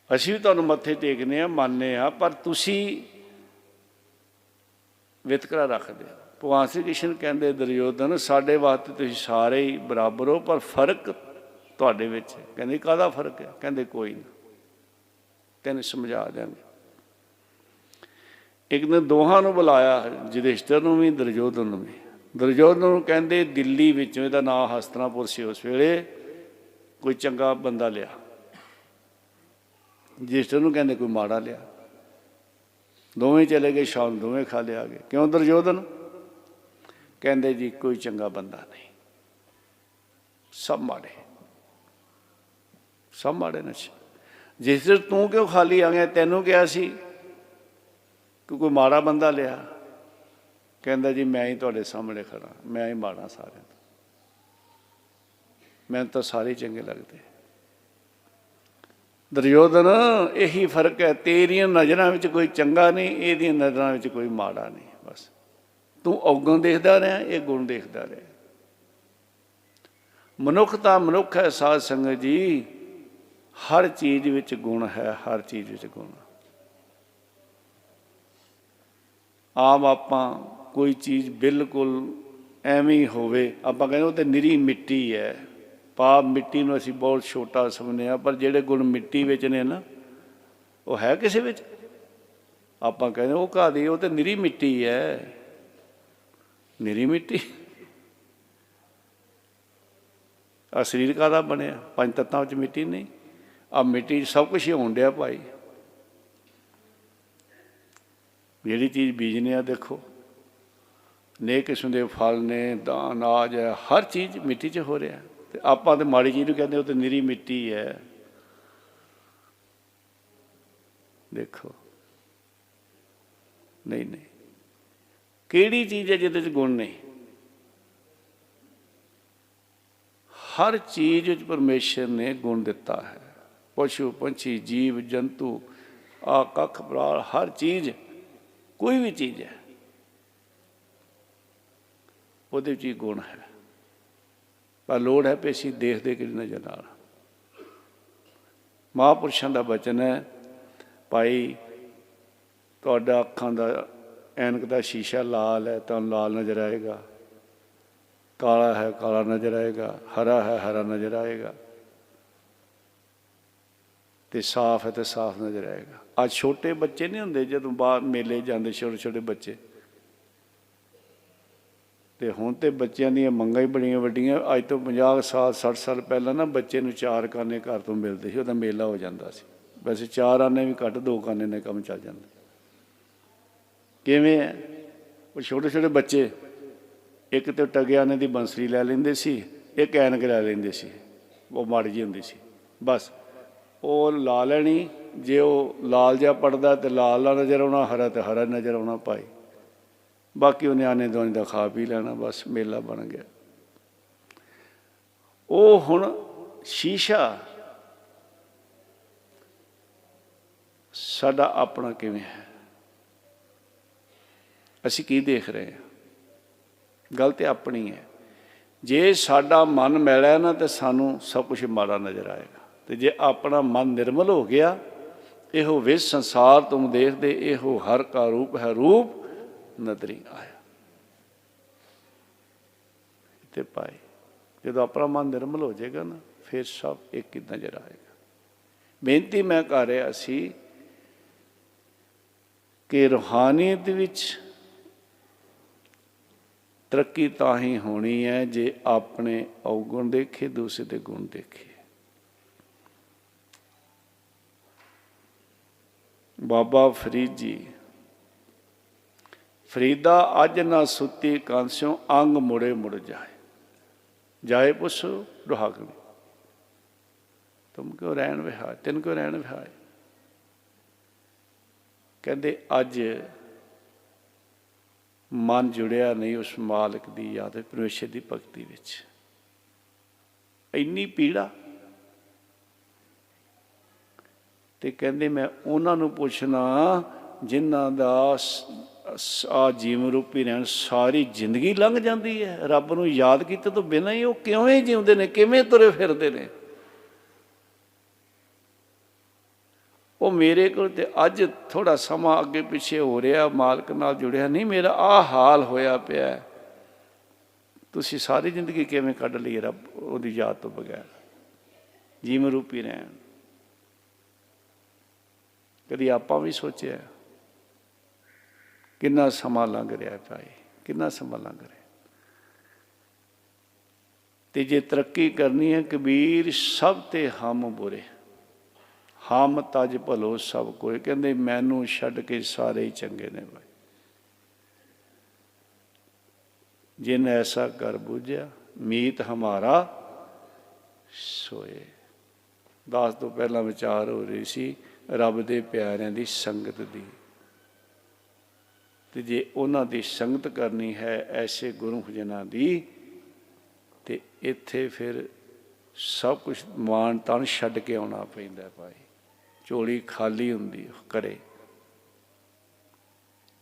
ਅਸੀਂ ਵੀ ਤੁਹਾਨੂੰ ਮੱਥੇ ਟੇਕਦੇ ਹਾਂ, ਮੰਨਦੇ ਹਾਂ, ਪਰ ਤੁਸੀਂ ਵਿਤਕਰਾ ਰੱਖਦੇ ਹੋ। ਭਗਵਾਨ ਸ਼੍ਰੀ ਕ੍ਰਿਸ਼ਨ ਕਹਿੰਦੇ, ਦੁਰਯੋਧਨ ਸਾਡੇ ਵਾਸਤੇ ਤੁਸੀਂ ਸਾਰੇ ਹੀ ਬਰਾਬਰ ਹੋ, ਪਰ ਫਰਕ ਤੁਹਾਡੇ ਵਿੱਚ ਹੈ। ਕਹਿੰਦੇ ਕਾਹਦਾ ਫਰਕ ਹੈ? ਕਹਿੰਦੇ ਕੋਈ ਨਹੀਂ, ਤੈਨੂੰ ਸਮਝਾ ਦਿਆਂਗੇ। ਇੱਕ ਦਿਨ ਦੋਹਾਂ ਨੂੰ ਬੁਲਾਇਆ, ਯੁਧਿਸ਼ਠਰ ਨੂੰ ਵੀ, ਦੁਰਯੋਧਨ ਨੂੰ ਵੀ। ਦੁਰਯੋਧਨ ਨੂੰ ਕਹਿੰਦੇ ਦਿੱਲੀ ਵਿੱਚੋਂ, ਇਹਦਾ ਨਾਂ ਹਸਤਨਾਪੁਰ ਸੀ ਉਸ ਵੇਲੇ, ਕੋਈ ਚੰਗਾ ਬੰਦਾ ਲਿਆ। ਯੁਧਿਸ਼ਠਰ ਨੂੰ ਕਹਿੰਦੇ ਕੋਈ ਮਾੜਾ ਲਿਆ। ਦੋਵੇਂ ਚਲੇ ਗਏ, ਸ਼ਾਮ ਦੋਵੇਂ ਖਾ ਲਿਆ ਗਏ। ਕਿਉਂ ਦੁਰਯੋਧਨ? ਕਹਿੰਦੇ ਜੀ ਕੋਈ ਚੰਗਾ ਬੰਦਾ ਨਹੀਂ, ਸਭ ਮਾੜੇ, ਸਭ ਮਾੜੇ ਨੇ। ਜਿਸ ਦਿਨ ਤੂੰ ਕਿਉਂ ਖਾਲੀ ਆ ਗਿਆ? ਤੈਨੂੰ ਕਿਹਾ ਸੀ ਕਿ ਕੋਈ ਮਾੜਾ ਬੰਦਾ ਲਿਆ। ਕਹਿੰਦਾ ਜੀ ਮੈਂ ਹੀ ਤੁਹਾਡੇ ਸਾਹਮਣੇ ਖੜਾ, ਮੈਂ ਹੀ ਮਾੜਾ ਸਾਰਿਆਂ ਤੋਂ, ਮੈਨੂੰ ਤਾਂ ਸਾਰੇ ਚੰਗੇ ਲੱਗਦੇ। ਦੁਰਯੋਧਨ ਇਹੀ ਫਰਕ ਹੈ, ਤੇਰੀਆਂ ਨਜ਼ਰਾਂ ਵਿੱਚ ਕੋਈ ਚੰਗਾ ਨਹੀਂ, ਇਹਦੀਆਂ ਨਜ਼ਰਾਂ ਵਿੱਚ ਕੋਈ ਮਾੜਾ ਨਹੀਂ। ਬਸ ਤੂੰ ਔਗਣ ਦੇਖਦਾ ਰਿਹਾ, ਇਹ ਗੁਣ ਦੇਖਦਾ ਰਿਹਾ। ਮਨੁੱਖ ਤਾਂ ਮਨੁੱਖ ਹੈ ਸਾਧ ਸੰਗਤ ਜੀ, ਹਰ ਚੀਜ਼ ਵਿੱਚ ਗੁਣ ਹੈ, ਹਰ ਚੀਜ਼ ਵਿੱਚ ਗੁਣ। ਆਮ ਆਪਾਂ ਕੋਈ ਚੀਜ਼ ਬਿਲਕੁਲ ਐਵੇਂ ਹੀ ਹੋਵੇ, ਆਪਾਂ ਕਹਿੰਦੇ ਉਹ ਤਾਂ ਨਿਰੀ ਮਿੱਟੀ ਹੈ। ਪਾਪ ਮਿੱਟੀ ਨੂੰ ਅਸੀਂ ਬਹੁਤ ਛੋਟਾ ਸਮਝਦੇ ਹਾਂ, ਪਰ ਜਿਹੜੇ ਗੁਣ ਮਿੱਟੀ ਵਿੱਚ ਨੇ ਨਾ, ਉਹ ਹੈ ਕਿਸੇ ਵਿੱਚ। ਆਪਾਂ ਕਹਿੰਦੇ ਉਹ ਕਾਹਦੀ, ਉਹ ਤਾਂ ਨਿਰੀ ਮਿੱਟੀ ਹੈ, ਨਿਰੀ ਮਿੱਟੀ। ਆ ਸਰੀਰ ਕਾਹਦਾ ਬਣਿਆ, ਪੰਜ ਤੱਤਾਂ ਵਿੱਚ ਮਿੱਟੀ ਨਹੀਂ। ਆ ਮਿੱਟੀ ਸਭ ਕੁਛ ਹੀ ਹੋਣ ਡਿਆ ਭਾਈ। ਜਿਹੜੀ ਚੀਜ਼ ਬੀਜਨੇ ਆ, ਦੇਖੋ ਨੇਕ ਕਿਸਮ ਦੇ ਫਲ ਨੇ, ਦਾਨ ਅਨਾਜ ਹੈ, ਹਰ ਚੀਜ਼ ਮਿੱਟੀ 'ਚ ਹੋ ਰਿਹਾ। ਤੇ ਆਪਾਂ ਤੇ ਮਾੜੀ ਚੀਜ਼ ਨੂੰ ਕਹਿੰਦੇ ਉਹ ਤਾਂ ਨਿਰੀ ਮਿੱਟੀ ਹੈ। ਦੇਖੋ ਨਹੀਂ ਨਹੀਂ, ਕਿਹੜੀ ਚੀਜ਼ ਹੈ ਜਿਹਦੇ 'ਚ ਗੁਣ ਨਹੀਂ? ਹਰ ਚੀਜ਼ ਵਿੱਚ ਪਰਮੇਸ਼ਰ ਨੇ ਗੁਣ ਦਿੱਤਾ ਹੈ। ਪਸ਼ੂ ਪੰਛੀ ਜੀਵ ਜੰਤੂ, ਆ ਕੱਖ ਪਰਾਲ, ਹਰ ਚੀਜ਼, ਕੋਈ ਵੀ ਚੀਜ਼ ਹੈ ਉਹਦੇ ਵਿੱਚ ਹੀ ਗੁਣ ਹੈ। ਪਰ ਲੋੜ ਹੈ ਵੀ ਅਸੀਂ ਦੇਖਦੇ ਕਿਹੜੀ ਨਜ਼ਰ ਨਾਲ। ਮਹਾਂਪੁਰਸ਼ਾਂ ਦਾ ਬਚਨ ਹੈ, ਭਾਈ ਤੁਹਾਡਾ ਅੱਖਾਂ ਦਾ ਐਨਕ ਦਾ ਸ਼ੀਸ਼ਾ ਲਾਲ ਹੈ, ਤੁਹਾਨੂੰ ਲਾਲ ਨਜ਼ਰ ਆਏਗਾ। ਕਾਲਾ ਹੈ, ਕਾਲਾ ਨਜ਼ਰ ਆਏਗਾ। ਹਰਾ ਹੈ, ਹਰਾ ਨਜ਼ਰ ਆਏਗਾ। ਤੇ ਸਾਫ਼ ਹੈ ਤੇ ਸਾਫ਼ ਨਜ਼ਰ ਆਏਗਾ। ਅੱਜ ਛੋਟੇ ਬੱਚੇ ਨਹੀਂ ਹੁੰਦੇ, ਜਦੋਂ ਬਾਹਰ ਮੇਲੇ ਜਾਂਦੇ ਛੋਟੇ ਛੋਟੇ ਬੱਚੇ, ਤੇ ਹੁਣ ਤੇ ਬੱਚਿਆਂ ਦੀਆਂ ਮੰਗਾਂ ਹੀ ਬੜੀਆਂ ਵੱਡੀਆਂ। ਅੱਜ ਤੋਂ 50 ਸਾਲ 60 ਸਾਲ ਪਹਿਲਾਂ ਨਾ ਬੱਚੇ ਨੂੰ 4 ਕਾਨੇ ਘਰ ਤੋਂ ਮਿਲਦੇ ਸੀ, ਉਹਦਾ ਮੇਲਾ ਹੋ ਜਾਂਦਾ ਸੀ। ਵੈਸੇ 4 ਆਨੇ ਵੀ ਘੱਟ, 2 ਕਾਨੇ ਨਾਲ ਕੰਮ ਚੱਲ ਜਾਂਦਾ। ਕਿਵੇਂ ਹੈ? ਉਹ ਛੋਟੇ ਛੋਟੇ ਬੱਚੇ ਇੱਕ ਤੇ ਟਗੇ ਆਨੇ ਦੀ ਬੰਸਰੀ ਲੈ ਲੈਂਦੇ ਸੀ, ਇੱਕ ਐਨਕ ਲੈ ਲੈਂਦੇ ਸੀ, ਉਹ ਮਾੜੀ ਜਿਹੀ ਹੁੰਦੀ ਸੀ। ਬਸ ਉਹ ਲਾ ਲੈਣੀ, ਜੇ ਉਹ ਲਾਲ ਜਿਹਾ ਪੜਦਾ ਤੇ ਲਾਲ ਨਾ ਨਜ਼ਰ ਆਉਣਾ, ਹਰਾ ਤੇ ਹਰਾ ਨਜ਼ਰ ਆਉਣਾ ਭਾਈ। ਬਾਕੀ ਉਹਨੇ ਆਨੇ ਦੁਆਨੇ ਦਾ ਖਾ ਪੀ ਲੈਣਾ, ਬਸ ਮੇਲਾ ਬਣ ਗਿਆ। ਉਹ ਹੁਣ ਸ਼ੀਸ਼ਾ ਸਾਡਾ ਆਪਣਾ ਕਿਵੇਂ ਹੈ? ਅਸੀਂ ਕੀ ਦੇਖ ਰਹੇ ਹਾਂ? ਗੱਲ ਤੇ ਆਪਣੀ ਹੈ। ਜੇ ਸਾਡਾ ਮਨ ਮੈਲਾ ਹੈ ਨਾ, ਤੇ ਸਾਨੂੰ ਸਭ ਕੁਛ ਮਾੜਾ ਨਜ਼ਰ ਆਏਗਾ। ਤੇ ਜੇ ਆਪਣਾ ਮਨ ਨਿਰਮਲ ਹੋ ਗਿਆ, ਇਹੋ ਵਿਸ ਸੰਸਾਰ ਤੁਮ ਦੇਖਦੇ, ਇਹੋ ਹਰ ਕਾ ਰੂਪ ਹੈ, ਰੂਪ ਨਦਰੀ ਆਇਆ। ਤੇ ਭਾਈ ਜਦੋਂ ਆਪਣਾ ਮਨ ਨਿਰਮਲ ਹੋ ਜਾਏਗਾ ਨਾ, ਫਿਰ ਸਭ ਇੱਕ ਹੀ ਨਜ਼ਰ ਆਏਗਾ। ਬੇਨਤੀ ਮੈਂ ਕਰ ਰਿਹਾ ਸੀ ਕਿ ਰੂਹਾਨੀਅਤ ਵਿੱਚ ਤਰੱਕੀ ਤਾਂ ਹੀ ਹੋਣੀ ਹੈ ਜੇ ਆਪਣੇ ਔਗੁਣ ਦੇਖੇ, ਦੂਸਰੇ ਦੇ ਗੁਣ ਦੇਖੇ। ਬਾਬਾ ਫਰੀਦ ਜੀ, ਫਰੀਦਾ ਅੱਜ ਨਾ ਸੁੱਤੀ ਕਾਂਸਿਓ, ਅੰਗ ਮੁੜੇ ਮੁੜ ਜਾਏ। ਜਾਏ ਪੁੱਛੋ ਦੁਹਾਗਣੀ, ਤੁਮ ਕਿਉਂ ਰਹਿਣ ਵਿਹਾਏ, ਤੈਨੂੰ ਕਿਉਂ ਰਹਿਣ ਵਿਹਾਏ? ਕਹਿੰਦੇ ਅੱਜ ਮਨ ਜੁੜਿਆ ਨਹੀਂ ਉਸ ਮਾਲਕ ਦੀ ਯਾਦ, ਪਰਮੇਸ਼ਰ ਦੀ ਭਗਤੀ ਵਿੱਚ। ਇੰਨੀ ਪੀੜਾ। ਤੇ ਕਹਿੰਦੇ ਮੈਂ ਉਹਨਾਂ ਨੂੰ ਪੁੱਛਣਾ ਜਿਨ੍ਹਾਂ ਦਾ ਆ ਜੀਵਨ ਰੂਪੀ ਰਹਿਣ ਸਾਰੀ ਜ਼ਿੰਦਗੀ ਲੰਘ ਜਾਂਦੀ ਹੈ, ਰੱਬ ਨੂੰ ਯਾਦ ਕੀਤੇ ਤੋਂ ਬਿਨਾਂ ਹੀ ਉਹ ਕਿਵੇਂ ਜਿਉਂਦੇ ਨੇ, ਕਿਵੇਂ ਤੁਰੇ ਫਿਰਦੇ ਨੇ। ਉਹ ਮੇਰੇ ਕੋਲ ਤੇ ਅੱਜ ਥੋੜ੍ਹਾ ਸਮਾਂ ਅੱਗੇ ਪਿੱਛੇ ਹੋ ਰਿਹਾ, ਮਾਲਕ ਨਾਲ ਜੁੜਿਆ ਨਹੀਂ, ਮੇਰਾ ਆਹ ਹਾਲ ਹੋਇਆ ਪਿਆ। ਤੁਸੀਂ ਸਾਰੀ ਜ਼ਿੰਦਗੀ ਕਿਵੇਂ ਕੱਢ ਲਈ ਰੱਬ ਉਹਦੀ ਯਾਦ ਤੋਂ ਬਗੈਰ, ਜੀਵਨ ਰੂਪੀ ਰਹਿਣ? ਕਦੀ ਆਪਾਂ ਵੀ ਸੋਚਿਆ ਕਿੰਨਾ ਸਮਾਂ ਲੰਘ ਰਿਹਾ ਭਾਈ, ਕਿੰਨਾ ਸਮਾਂ ਲੰਘ ਰਿਹਾ। ਤੇ ਜੇ ਤਰੱਕੀ ਕਰਨੀ ਹੈ, ਕਬੀਰ ਸਭ ਤੇ ਹਮ ਬੁਰੇ, ਹਮ ਤਜ ਭਲੋ ਸਭ ਕੋਈ। ਕਹਿੰਦੇ ਮੈਨੂੰ ਛੱਡ ਕੇ ਸਾਰੇ ਹੀ ਚੰਗੇ ਨੇ ਭਾਈ। ਜਿਨ ਐਸਾ ਕਰ ਬੁਝਿਆ, ਮੀਤ ਹਮਾਰਾ ਸੋਏ। ਦਾਸ ਤੋਂ ਪਹਿਲਾਂ ਵਿਚਾਰ ਹੋ ਰਹੀ ਸੀ ਰੱਬ ਦੇ ਪਿਆਰਿਆਂ ਦੀ ਸੰਗਤ ਦੀ। ਤੇ ਜੇ ਉਹਨਾਂ ਦੀ ਸੰਗਤ ਕਰਨੀ ਹੈ ਐਸੇ ਗੁਰੂ ਜਨਾਂ ਦੀ, ਤੇ ਇੱਥੇ ਫਿਰ ਸਭ ਕੁਛ ਮਾਣ ਤਾਣ ਛੱਡ ਕੇ ਆਉਣਾ ਪੈਂਦਾ ਭਾਈ। ਝੋਲੀ ਖਾਲੀ ਹੁੰਦੀ ਕਰੇ।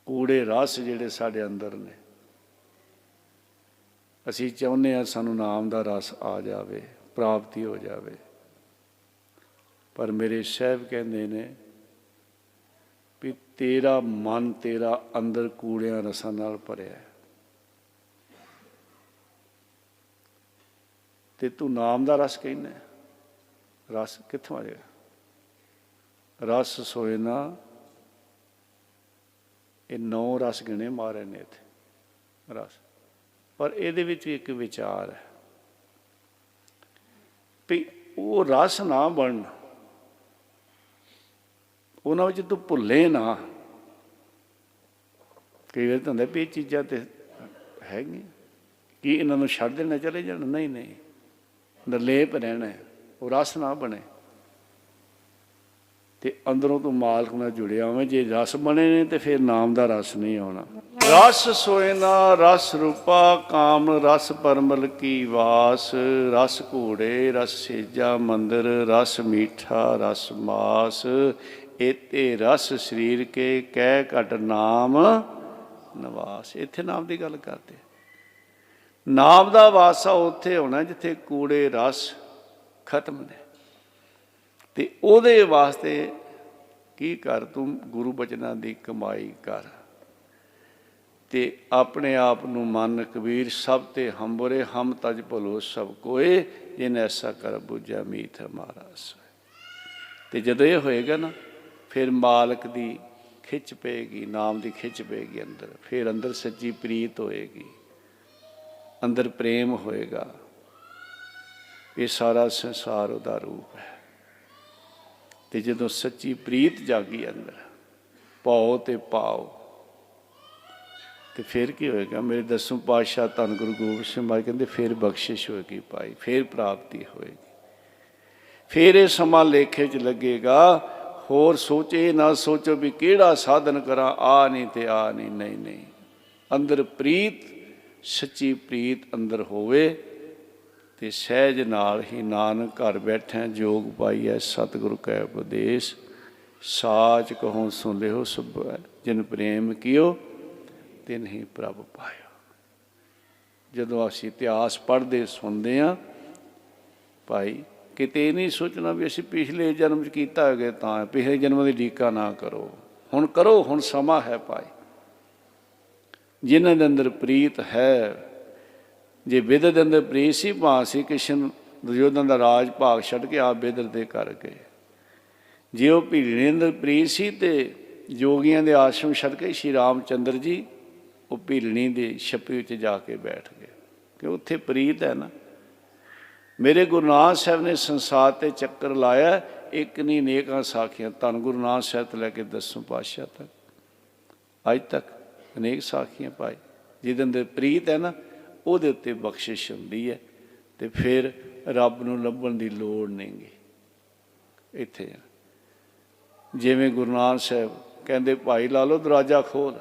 ਕੂੜੇ ਰਸ ਜਿਹੜੇ ਸਾਡੇ ਅੰਦਰ ਨੇ, ਅਸੀਂ ਚਾਹੁੰਦੇ ਹਾਂ ਸਾਨੂੰ ਨਾਮ ਦਾ ਰਸ ਆ ਜਾਵੇ, ਪ੍ਰਾਪਤੀ ਹੋ ਜਾਵੇ, ਪਰ ਮੇਰੇ ਸਾਹਿਬ ਕਹਿੰਦੇ ਨੇ ਵੀ ਤੇਰਾ ਮਨ, ਤੇਰਾ ਅੰਦਰ ਕੂੜਿਆਂ ਰਸਾਂ ਨਾਲ ਭਰਿਆ ਹੈ, ਤੇ ਤੂੰ ਨਾਮ ਦਾ ਰਸ ਕਹਿੰਦਾ, ਰਸ ਕਿੱਥੋਂ ਆ ਜਾਏਗਾ? ਰਸ ਸੋਏ ਨਾ, ਇਹ 9 ਰਸ ਗਿਣੇ ਮਾਰੇ ਨੇ ਇੱਥੇ ਰਸ, ਪਰ ਇਹਦੇ ਵਿੱਚ ਵੀ ਇੱਕ ਵਿਚਾਰ ਹੈ ਵੀ ਉਹ ਰਸ ਨਾ ਬਣਨ, ਉਹਨਾਂ ਵਿੱਚ ਤੂੰ ਭੁੱਲੇ ਨਾ। ਕਈ ਵਾਰ ਤਾਂ ਹੁੰਦਾ ਵੀ ਇਹ ਚੀਜ਼ਾਂ ਤੇ ਹੈਗੀਆਂ, ਕੀ ਇਹਨਾਂ ਨੂੰ ਛੱਡ ਦੇਣਾ, ਚਲੇ ਜਾਣ? ਨਹੀਂ ਨਹੀਂ, ਨਿਰਲੇਪ ਰਹਿਣਾ, ਉਹ ਰਸ ਨਾ ਬਣੇ ਤੇ ਅੰਦਰੋਂ ਤੂੰ ਮਾਲਕ ਨਾਲ ਜੁੜਿਆ ਹੋਵੇਂ। ਜੇ ਰਸ ਬਣੇ ਨੇ ਤੇ ਫਿਰ ਨਾਮ ਦਾ ਰਸ ਨਹੀਂ ਆਉਣਾ। ਰਸ ਸੋਏ ਨਾ ਰਸ ਰੂਪਾ, ਕਾਮ ਰਸ ਪਰਮਲ ਕੀ ਵਾਸ, ਰਸ ਘੋੜੇ ਰਸ ਸੇਜਾ ਮੰਦਰ, ਰਸ ਮੀਠਾ ਰਸ ਮਾਸ, ਇਤੇ ਰਸ ਸਰੀਰ ਕੇ ਕਹਿ ਘਟ ਨਾਮ ਨਿਵਾਸ। ਇੱਥੇ ਨਾਮ ਦੀ ਗੱਲ ਕਰਦੇ। ਨਾਮ ਦਾ ਵਾਸਾ ਉੱਥੇ ਹੋਣਾ ਜਿੱਥੇ ਕੂੜੇ ਰਸ ਖਤਮ ਨੇ, ਤੇ ਉਹਦੇ ਵਾਸਤੇ ਕੀ ਕਰ, ਤੂੰ ਗੁਰੂ ਬਚਨਾਂ ਦੀ ਕਮਾਈ ਕਰ ਤੇ ਆਪਣੇ ਆਪ ਨੂੰ ਮੰਨ। ਕਬੀਰ ਸਭ ਤੇ ਹੰਬਰੇ, ਹਮ ਤਜ ਭਲੋ ਸਭ ਕੋਏ, ਜਿਨ ਐਸਾ ਕਰ ਬੁਝਿਆ ਮੀਤ ਹਮਾਰਾ ਸੋਏ। ਤੇ ਜਦੋਂ ਇਹ ਹੋਏਗਾ ਨਾ, ਫਿਰ ਮਾਲਕ ਦੀ ਖਿੱਚ ਪਏਗੀ, ਨਾਮ ਦੀ ਖਿੱਚ ਪਏਗੀ ਅੰਦਰ, ਫਿਰ ਅੰਦਰ ਸੱਚੀ ਪ੍ਰੀਤ ਹੋਏਗੀ, ਅੰਦਰ ਪ੍ਰੇਮ ਹੋਏਗਾ। ਇਹ ਸਾਰਾ ਸੰਸਾਰ ਉਹਦਾ ਰੂਪ ਹੈ। ਤੇ ਜਦੋਂ ਸੱਚੀ ਪ੍ਰੀਤ ਜਾਗੀ ਅੰਦਰ, ਭਾਉ ਤੇ ਪਾਓ, ਤੇ ਫਿਰ ਕੀ ਹੋਏਗਾ? ਮੇਰੇ 10ਵੇਂ ਪਾਤਸ਼ਾਹ ਧੰਨ ਗੁਰੂ ਗੋਬਿੰਦ ਸਿੰਘ ਮਹਾਰਾਜ ਕਹਿੰਦੇ ਫਿਰ ਬਖਸ਼ਿਸ਼ ਹੋਏਗੀ ਭਾਈ, ਫਿਰ ਪ੍ਰਾਪਤੀ ਹੋਏਗੀ, ਫਿਰ ਇਹ ਸਮਾਂ ਲੇਖੇ 'ਚ ਲੱਗੇਗਾ। ਹੋਰ ਸੋਚੇ ਨਾ ਸੋਚੋ ਵੀ ਕਿਹੜਾ ਸਾਧਨ ਕਰਾਂ, ਆ ਨਹੀਂ ਤੇ ਆ ਨਹੀਂ, ਨਹੀਂ ਨਹੀਂ, ਅੰਦਰ ਪ੍ਰੀਤ, ਸੱਚੀ ਪ੍ਰੀਤ ਅੰਦਰ ਹੋਵੇ ਤੇ ਸਹਿਜ ਨਾਲ ਹੀ ਨਾਨਕ ਘਰ ਬੈਠਿਆਂ ਜੋਗ ਪਾਈਐ ਸਤਿਗੁਰੂ ਕੈ ਉਪਦੇਸ਼, ਸਾਚ ਕਹੋ ਸੁਣ ਲਿਓ ਸੁਭੈ, ਜਿਨ ਪ੍ਰੇਮ ਕੀਓ ਤਿਨ ਹੀ ਪ੍ਰਭ ਪਾਇਆ। ਜਦੋਂ ਅਸੀਂ ਇਤਿਹਾਸ ਪੜ੍ਹਦੇ ਸੁਣਦੇ ਹਾਂ ਭਾਈ, ਕਿਤੇ ਇਹ ਨਹੀਂ ਸੋਚਣਾ ਵੀ ਅਸੀਂ ਪਿਛਲੇ ਜਨਮ 'ਚ ਕੀਤਾ ਹੈਗਾ, ਤਾਂ ਪਿਛਲੇ ਜਨਮ ਦੀ ਡੀਕਾ ਨਾ ਕਰੋ, ਹੁਣ ਕਰੋ, ਹੁਣ ਸਮਾਂ ਹੈ ਭਾਈ। ਜਿਨ੍ਹਾਂ ਦੇ ਅੰਦਰ ਪ੍ਰੀਤ ਹੈ, ਜੇ ਬਿਦਰ ਦੇ ਅੰਦਰ ਪ੍ਰੀਤ ਸੀ, ਭਾਂ ਸੀ ਕ੍ਰਿਸ਼ਨ ਦੁਰਯੋਧਨ ਦਾ ਰਾਜ ਭਾਗ ਛੱਡ ਕੇ ਆਪ ਬਿਦਰ ਦੇ ਕਰ ਗਏ। ਜੇ ਉਹ ਭੀਲਣੀ ਦੇ ਅੰਦਰ ਪ੍ਰੀਤ ਸੀ ਤੇ ਜੋਗੀਆਂ ਦੇ ਆਸ਼ਰਮ ਛੱਡ ਕੇ ਸ਼੍ਰੀ ਰਾਮ ਚੰਦਰ ਜੀ ਉਹ ਭੀਲਣੀ ਦੇ ਛੱਪੀ ਵਿੱਚ ਜਾ ਕੇ ਬੈਠ ਗਏ, ਕਿ ਉੱਥੇ ਪ੍ਰੀਤ ਹੈ ਨਾ। ਮੇਰੇ ਗੁਰੂ ਨਾਨਕ ਸਾਹਿਬ ਨੇ ਸੰਸਾਰ 'ਤੇ ਚੱਕਰ ਲਾਇਆ, ਇੱਕ ਨਹੀਂ ਅਨੇਕਾਂ ਸਾਖੀਆਂ, ਧੰਨ ਗੁਰੂ ਨਾਨਕ ਸਾਹਿਬ ਤੋਂ ਲੈ ਕੇ 10ਵੇਂ ਪਾਤਸ਼ਾਹ ਤੱਕ, ਅੱਜ ਤੱਕ ਅਨੇਕ ਸਾਖੀਆਂ ਪਾਈ। ਜਿਹਦੇ ਅੰਦਰ ਪ੍ਰੀਤ ਹੈ ਨਾ, ਉਹਦੇ ਉੱਤੇ ਬਖਸ਼ਿਸ਼ ਹੁੰਦੀ ਹੈ, ਤੇ ਫਿਰ ਰੱਬ ਨੂੰ ਲੱਭਣ ਦੀ ਲੋੜ ਨਹੀਂ ਗੀ। ਇੱਥੇ ਜਿਵੇਂ ਗੁਰੂ ਨਾਨਕ ਸਾਹਿਬ ਕਹਿੰਦੇ, ਭਾਈ ਲਾ ਲਓ ਦਰਵਾਜ਼ਾ ਖੋਲ,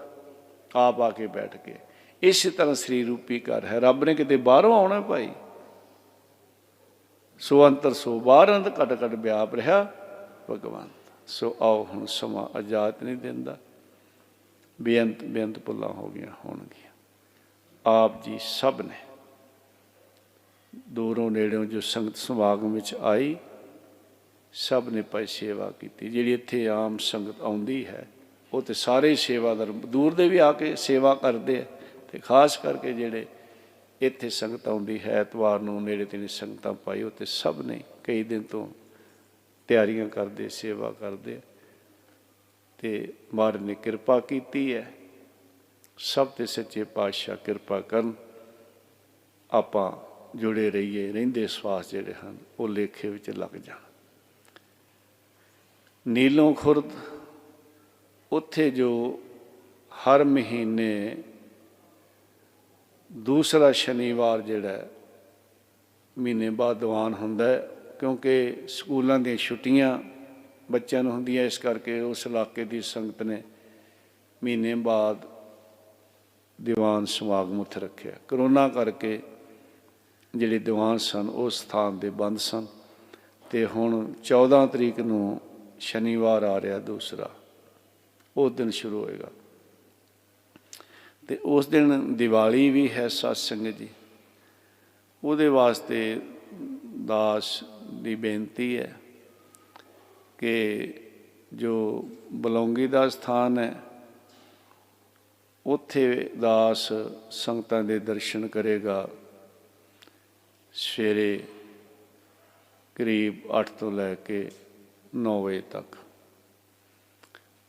ਆਪ ਆ ਕੇ ਬੈਠ ਕੇ। ਇਸੇ ਤਰ੍ਹਾਂ ਸਰੀਰ ਰੂਪੀ ਘਰ ਹੈ, ਰੱਬ ਨੇ ਕਿਤੇ ਬਾਹਰੋਂ ਆਉਣਾ ਭਾਈ। ਸੋ ਅੰਤਰ ਸੋ ਬਾਹਰ, ਅੰਤ ਘਟ ਘਟ ਵਿਆਪ ਰਿਹਾ ਭਗਵੰਤ। ਸੋ ਆਓ ਹੁਣ ਸਮਾਂ ਇਜਾਜ਼ਤ ਨਹੀਂ ਦਿੰਦਾ, ਬੇਅੰਤ ਬੇਅੰਤ ਭੁੱਲਾਂ ਹੋ ਗਈਆਂ ਹੋਣਗੀਆਂ। ਆਪ ਜੀ ਸਭ ਨੇ ਦੂਰੋਂ ਨੇੜਿਓਂ ਜੋ ਸੰਗਤ ਸਮਾਗਮ ਵਿੱਚ ਆਈ, ਸਭ ਨੇ ਭਾਈ ਸੇਵਾ ਕੀਤੀ। ਜਿਹੜੀ ਇੱਥੇ ਆਮ ਸੰਗਤ ਆਉਂਦੀ ਹੈ, ਉਹ ਤੇ ਸਾਰੇ ਸੇਵਾਦਾਰ ਦੂਰ ਦੇ ਵੀ ਆ ਕੇ ਸੇਵਾ ਕਰਦੇ ਆ, ਤੇ ਖਾਸ ਕਰਕੇ ਜਿਹੜੇ ਇੱਥੇ ਸੰਗਤ ਆਉਂਦੀ ਹੈ ਐਤਵਾਰ ਨੂੰ, ਨੇੜੇ ਤੇੜੇ ਸੰਗਤਾਂ ਪਾਈ, ਉਹ ਤੇ ਸਭ ਨੇ ਕਈ ਦਿਨ ਤੋਂ ਤਿਆਰੀਆਂ ਕਰਦੇ, ਸੇਵਾ ਕਰਦੇ, ਤੇ ਮਹਾਰਾਜ ਨੇ ਕਿਰਪਾ ਕੀਤੀ ਹੈ। ਸਭ ਤੇ ਸੱਚੇ ਪਾਤਸ਼ਾਹ ਕਿਰਪਾ ਕਰਨ, ਆਪਾਂ ਜੁੜੇ ਰਹੀਏ, ਰਹਿੰਦੇ ਸਵਾਸ ਜਿਹੜੇ ਹਨ ਉਹ ਲੇਖੇ ਵਿੱਚ ਲੱਗ ਜਾਣ। ਨੀਲੋਂ ਖੁਰਦ ਉੱਥੇ ਜੋ ਹਰ ਮਹੀਨੇ ਦੂਸਰਾ ਸ਼ਨੀਵਾਰ ਜਿਹੜਾ ਮਹੀਨੇ ਬਾਅਦ ਦੀਵਾਨ ਹੁੰਦਾ ਹੈ, ਕਿਉਂਕਿ ਸਕੂਲਾਂ ਦੀਆਂ ਛੁੱਟੀਆਂ ਬੱਚਿਆਂ ਨੂੰ ਹੁੰਦੀਆਂ, ਇਸ ਕਰਕੇ ਉਸ ਇਲਾਕੇ ਦੀ ਸੰਗਤ ਨੇ ਮਹੀਨੇ ਬਾਅਦ ਦੀਵਾਨ ਸਮਾਗਮ ਉੱਥੇ ਰੱਖਿਆ। ਕਰੋਨਾ ਕਰਕੇ ਜਿਹੜੇ ਦੀਵਾਨ ਸਨ ਉਹ ਸਥਾਨ ਦੇ ਬੰਦ ਸਨ, ਤੇ ਹੁਣ 14 ਤਰੀਕ ਨੂੰ ਸ਼ਨੀਵਾਰ ਆ ਰਿਹਾ ਦੂਸਰਾ, ਉਸ ਦਿਨ ਸ਼ੁਰੂ ਹੋਏਗਾ। ਤੇ ਉਸ ਦਿਨ ਦੀਵਾਲੀ ਵੀ ਹੈ ਸਤਸੰਗ ਜੀ। ਉਹਦੇ ਵਾਸਤੇ ਦਾਸ ਦੀ ਬੇਨਤੀ ਹੈ ਕਿ ਜੋ ਬਲੌਂਗੀ ਦਾ ਸਥਾਨ ਹੈ ਉੱਥੇ ਦਾਸ ਸੰਗਤਾਂ ਦੇ ਦਰਸ਼ਨ ਕਰੇਗਾ ਸਵੇਰੇ ਕਰੀਬ 8 ਤੋਂ ਲੈ ਕੇ 9 ਵਜੇ ਤੱਕ।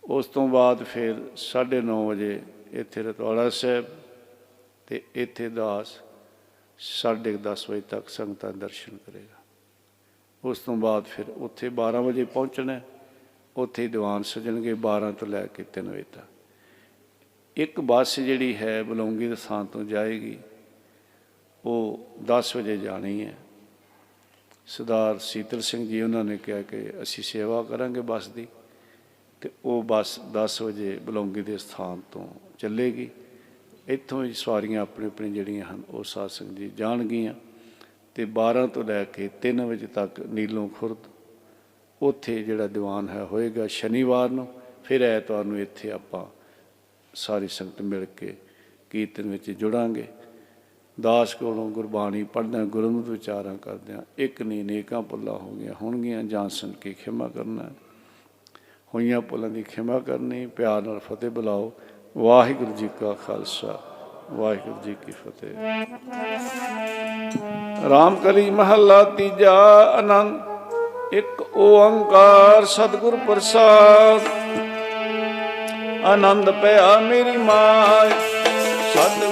ਉਸ ਤੋਂ ਬਾਅਦ ਫਿਰ 9:30 ਵਜੇ ਇੱਥੇ ਰਤਵਾੜਾ ਸਾਹਿਬ, ਅਤੇ ਇੱਥੇ ਦਾਸ 10:30 ਵਜੇ ਤੱਕ ਸੰਗਤਾਂ ਦਰਸ਼ਨ ਕਰੇਗਾ। ਉਸ ਤੋਂ ਬਾਅਦ ਫਿਰ ਉੱਥੇ 12 ਵਜੇ ਪਹੁੰਚਣਾ, ਉੱਥੇ ਦੀਵਾਨ ਸਜਣਗੇ 12 ਤੋਂ ਲੈ ਕੇ 3 ਵਜੇ ਤੱਕ। ਇੱਕ ਬੱਸ ਜਿਹੜੀ ਹੈ ਬਲੌਂਗੀ ਦੇ ਸਥਾਨ ਤੋਂ ਜਾਏਗੀ, ਉਹ 10 ਵਜੇ ਜਾਣੀ ਹੈ। ਸਰਦਾਰ ਸੀਤਲ ਸਿੰਘ ਜੀ ਉਹਨਾਂ ਨੇ ਕਿਹਾ ਕਿ ਅਸੀਂ ਸੇਵਾ ਕਰਾਂਗੇ ਬੱਸ ਦੀ, ਅਤੇ ਉਹ ਬੱਸ 10 ਵਜੇ ਬਲੌਂਗੀ ਦੇ ਸਥਾਨ ਤੋਂ ਚੱਲੇਗੀ। ਇੱਥੋਂ ਹੀ ਸਵਾਰੀਆਂ ਆਪਣੀ ਆਪਣੀ ਜਿਹੜੀਆਂ ਹਨ ਉਹ ਸਾਧ ਸੰਗਤ ਜੀ ਜਾਣਗੀਆਂ, ਅਤੇ 12 ਤੋਂ ਲੈ ਕੇ 3 ਵਜੇ ਤੱਕ ਨੀਲੋਂ ਖੁਰਦ ਉੱਥੇ ਜਿਹੜਾ ਦੀਵਾਨ ਹੈ ਹੋਏਗਾ ਸ਼ਨੀਵਾਰ ਨੂੰ। ਫਿਰ ਐਤਵਾਰ ਨੂੰ ਇੱਥੇ ਆਪਾਂ ਸਾਰੀ ਸੰਗਤ ਮਿਲ ਕੇ ਕੀਰਤਨ ਵਿੱਚ ਜੁੜਾਂਗੇ। ਦਾਸ ਕੋਲੋਂ ਗੁਰਬਾਣੀ ਪੜ੍ਹਦਿਆਂ ਗੁਰਮਤਿ ਵਿਚਾਰਾਂ ਕਰਦਿਆਂ ਇੱਕ ਨਹੀਂ ਅਨੇਕਾਂ ਭੁੱਲਾਂ ਹੋ ਗਈਆਂ ਹੋਣਗੀਆਂ, ਜਾਣ ਸੁਣ ਕੇ ਖਿਮਾ ਕਰਨਾ, ਹੋਈਆਂ ਭੁੱਲਾਂ ਦੀ ਖਿਮਾ ਕਰਨੀ। ਪਿਆਰ ਨਾਲ ਫਤਿਹ ਬੁਲਾਓ। ਵਾਹਿਗੁਰੂ ਜੀ ਕਾ ਖਾਲਸਾ, ਵਾਹਿਗੁਰੂ ਜੀ ਕੀ ਫਤਿਹ। ਰਾਮ ਕਲੀ ਮਹੱਲਾ ਤੀਜਾ। ਆਨੰਦ ਇੱਕ ਓੰਕਾਰ ਸਤਿਗੁਰ ਪ੍ਰਸਾਦ। ਆਨੰਦ ਪਿਆ ਮੇਰੀ ਮਾਇ ਸਤਿ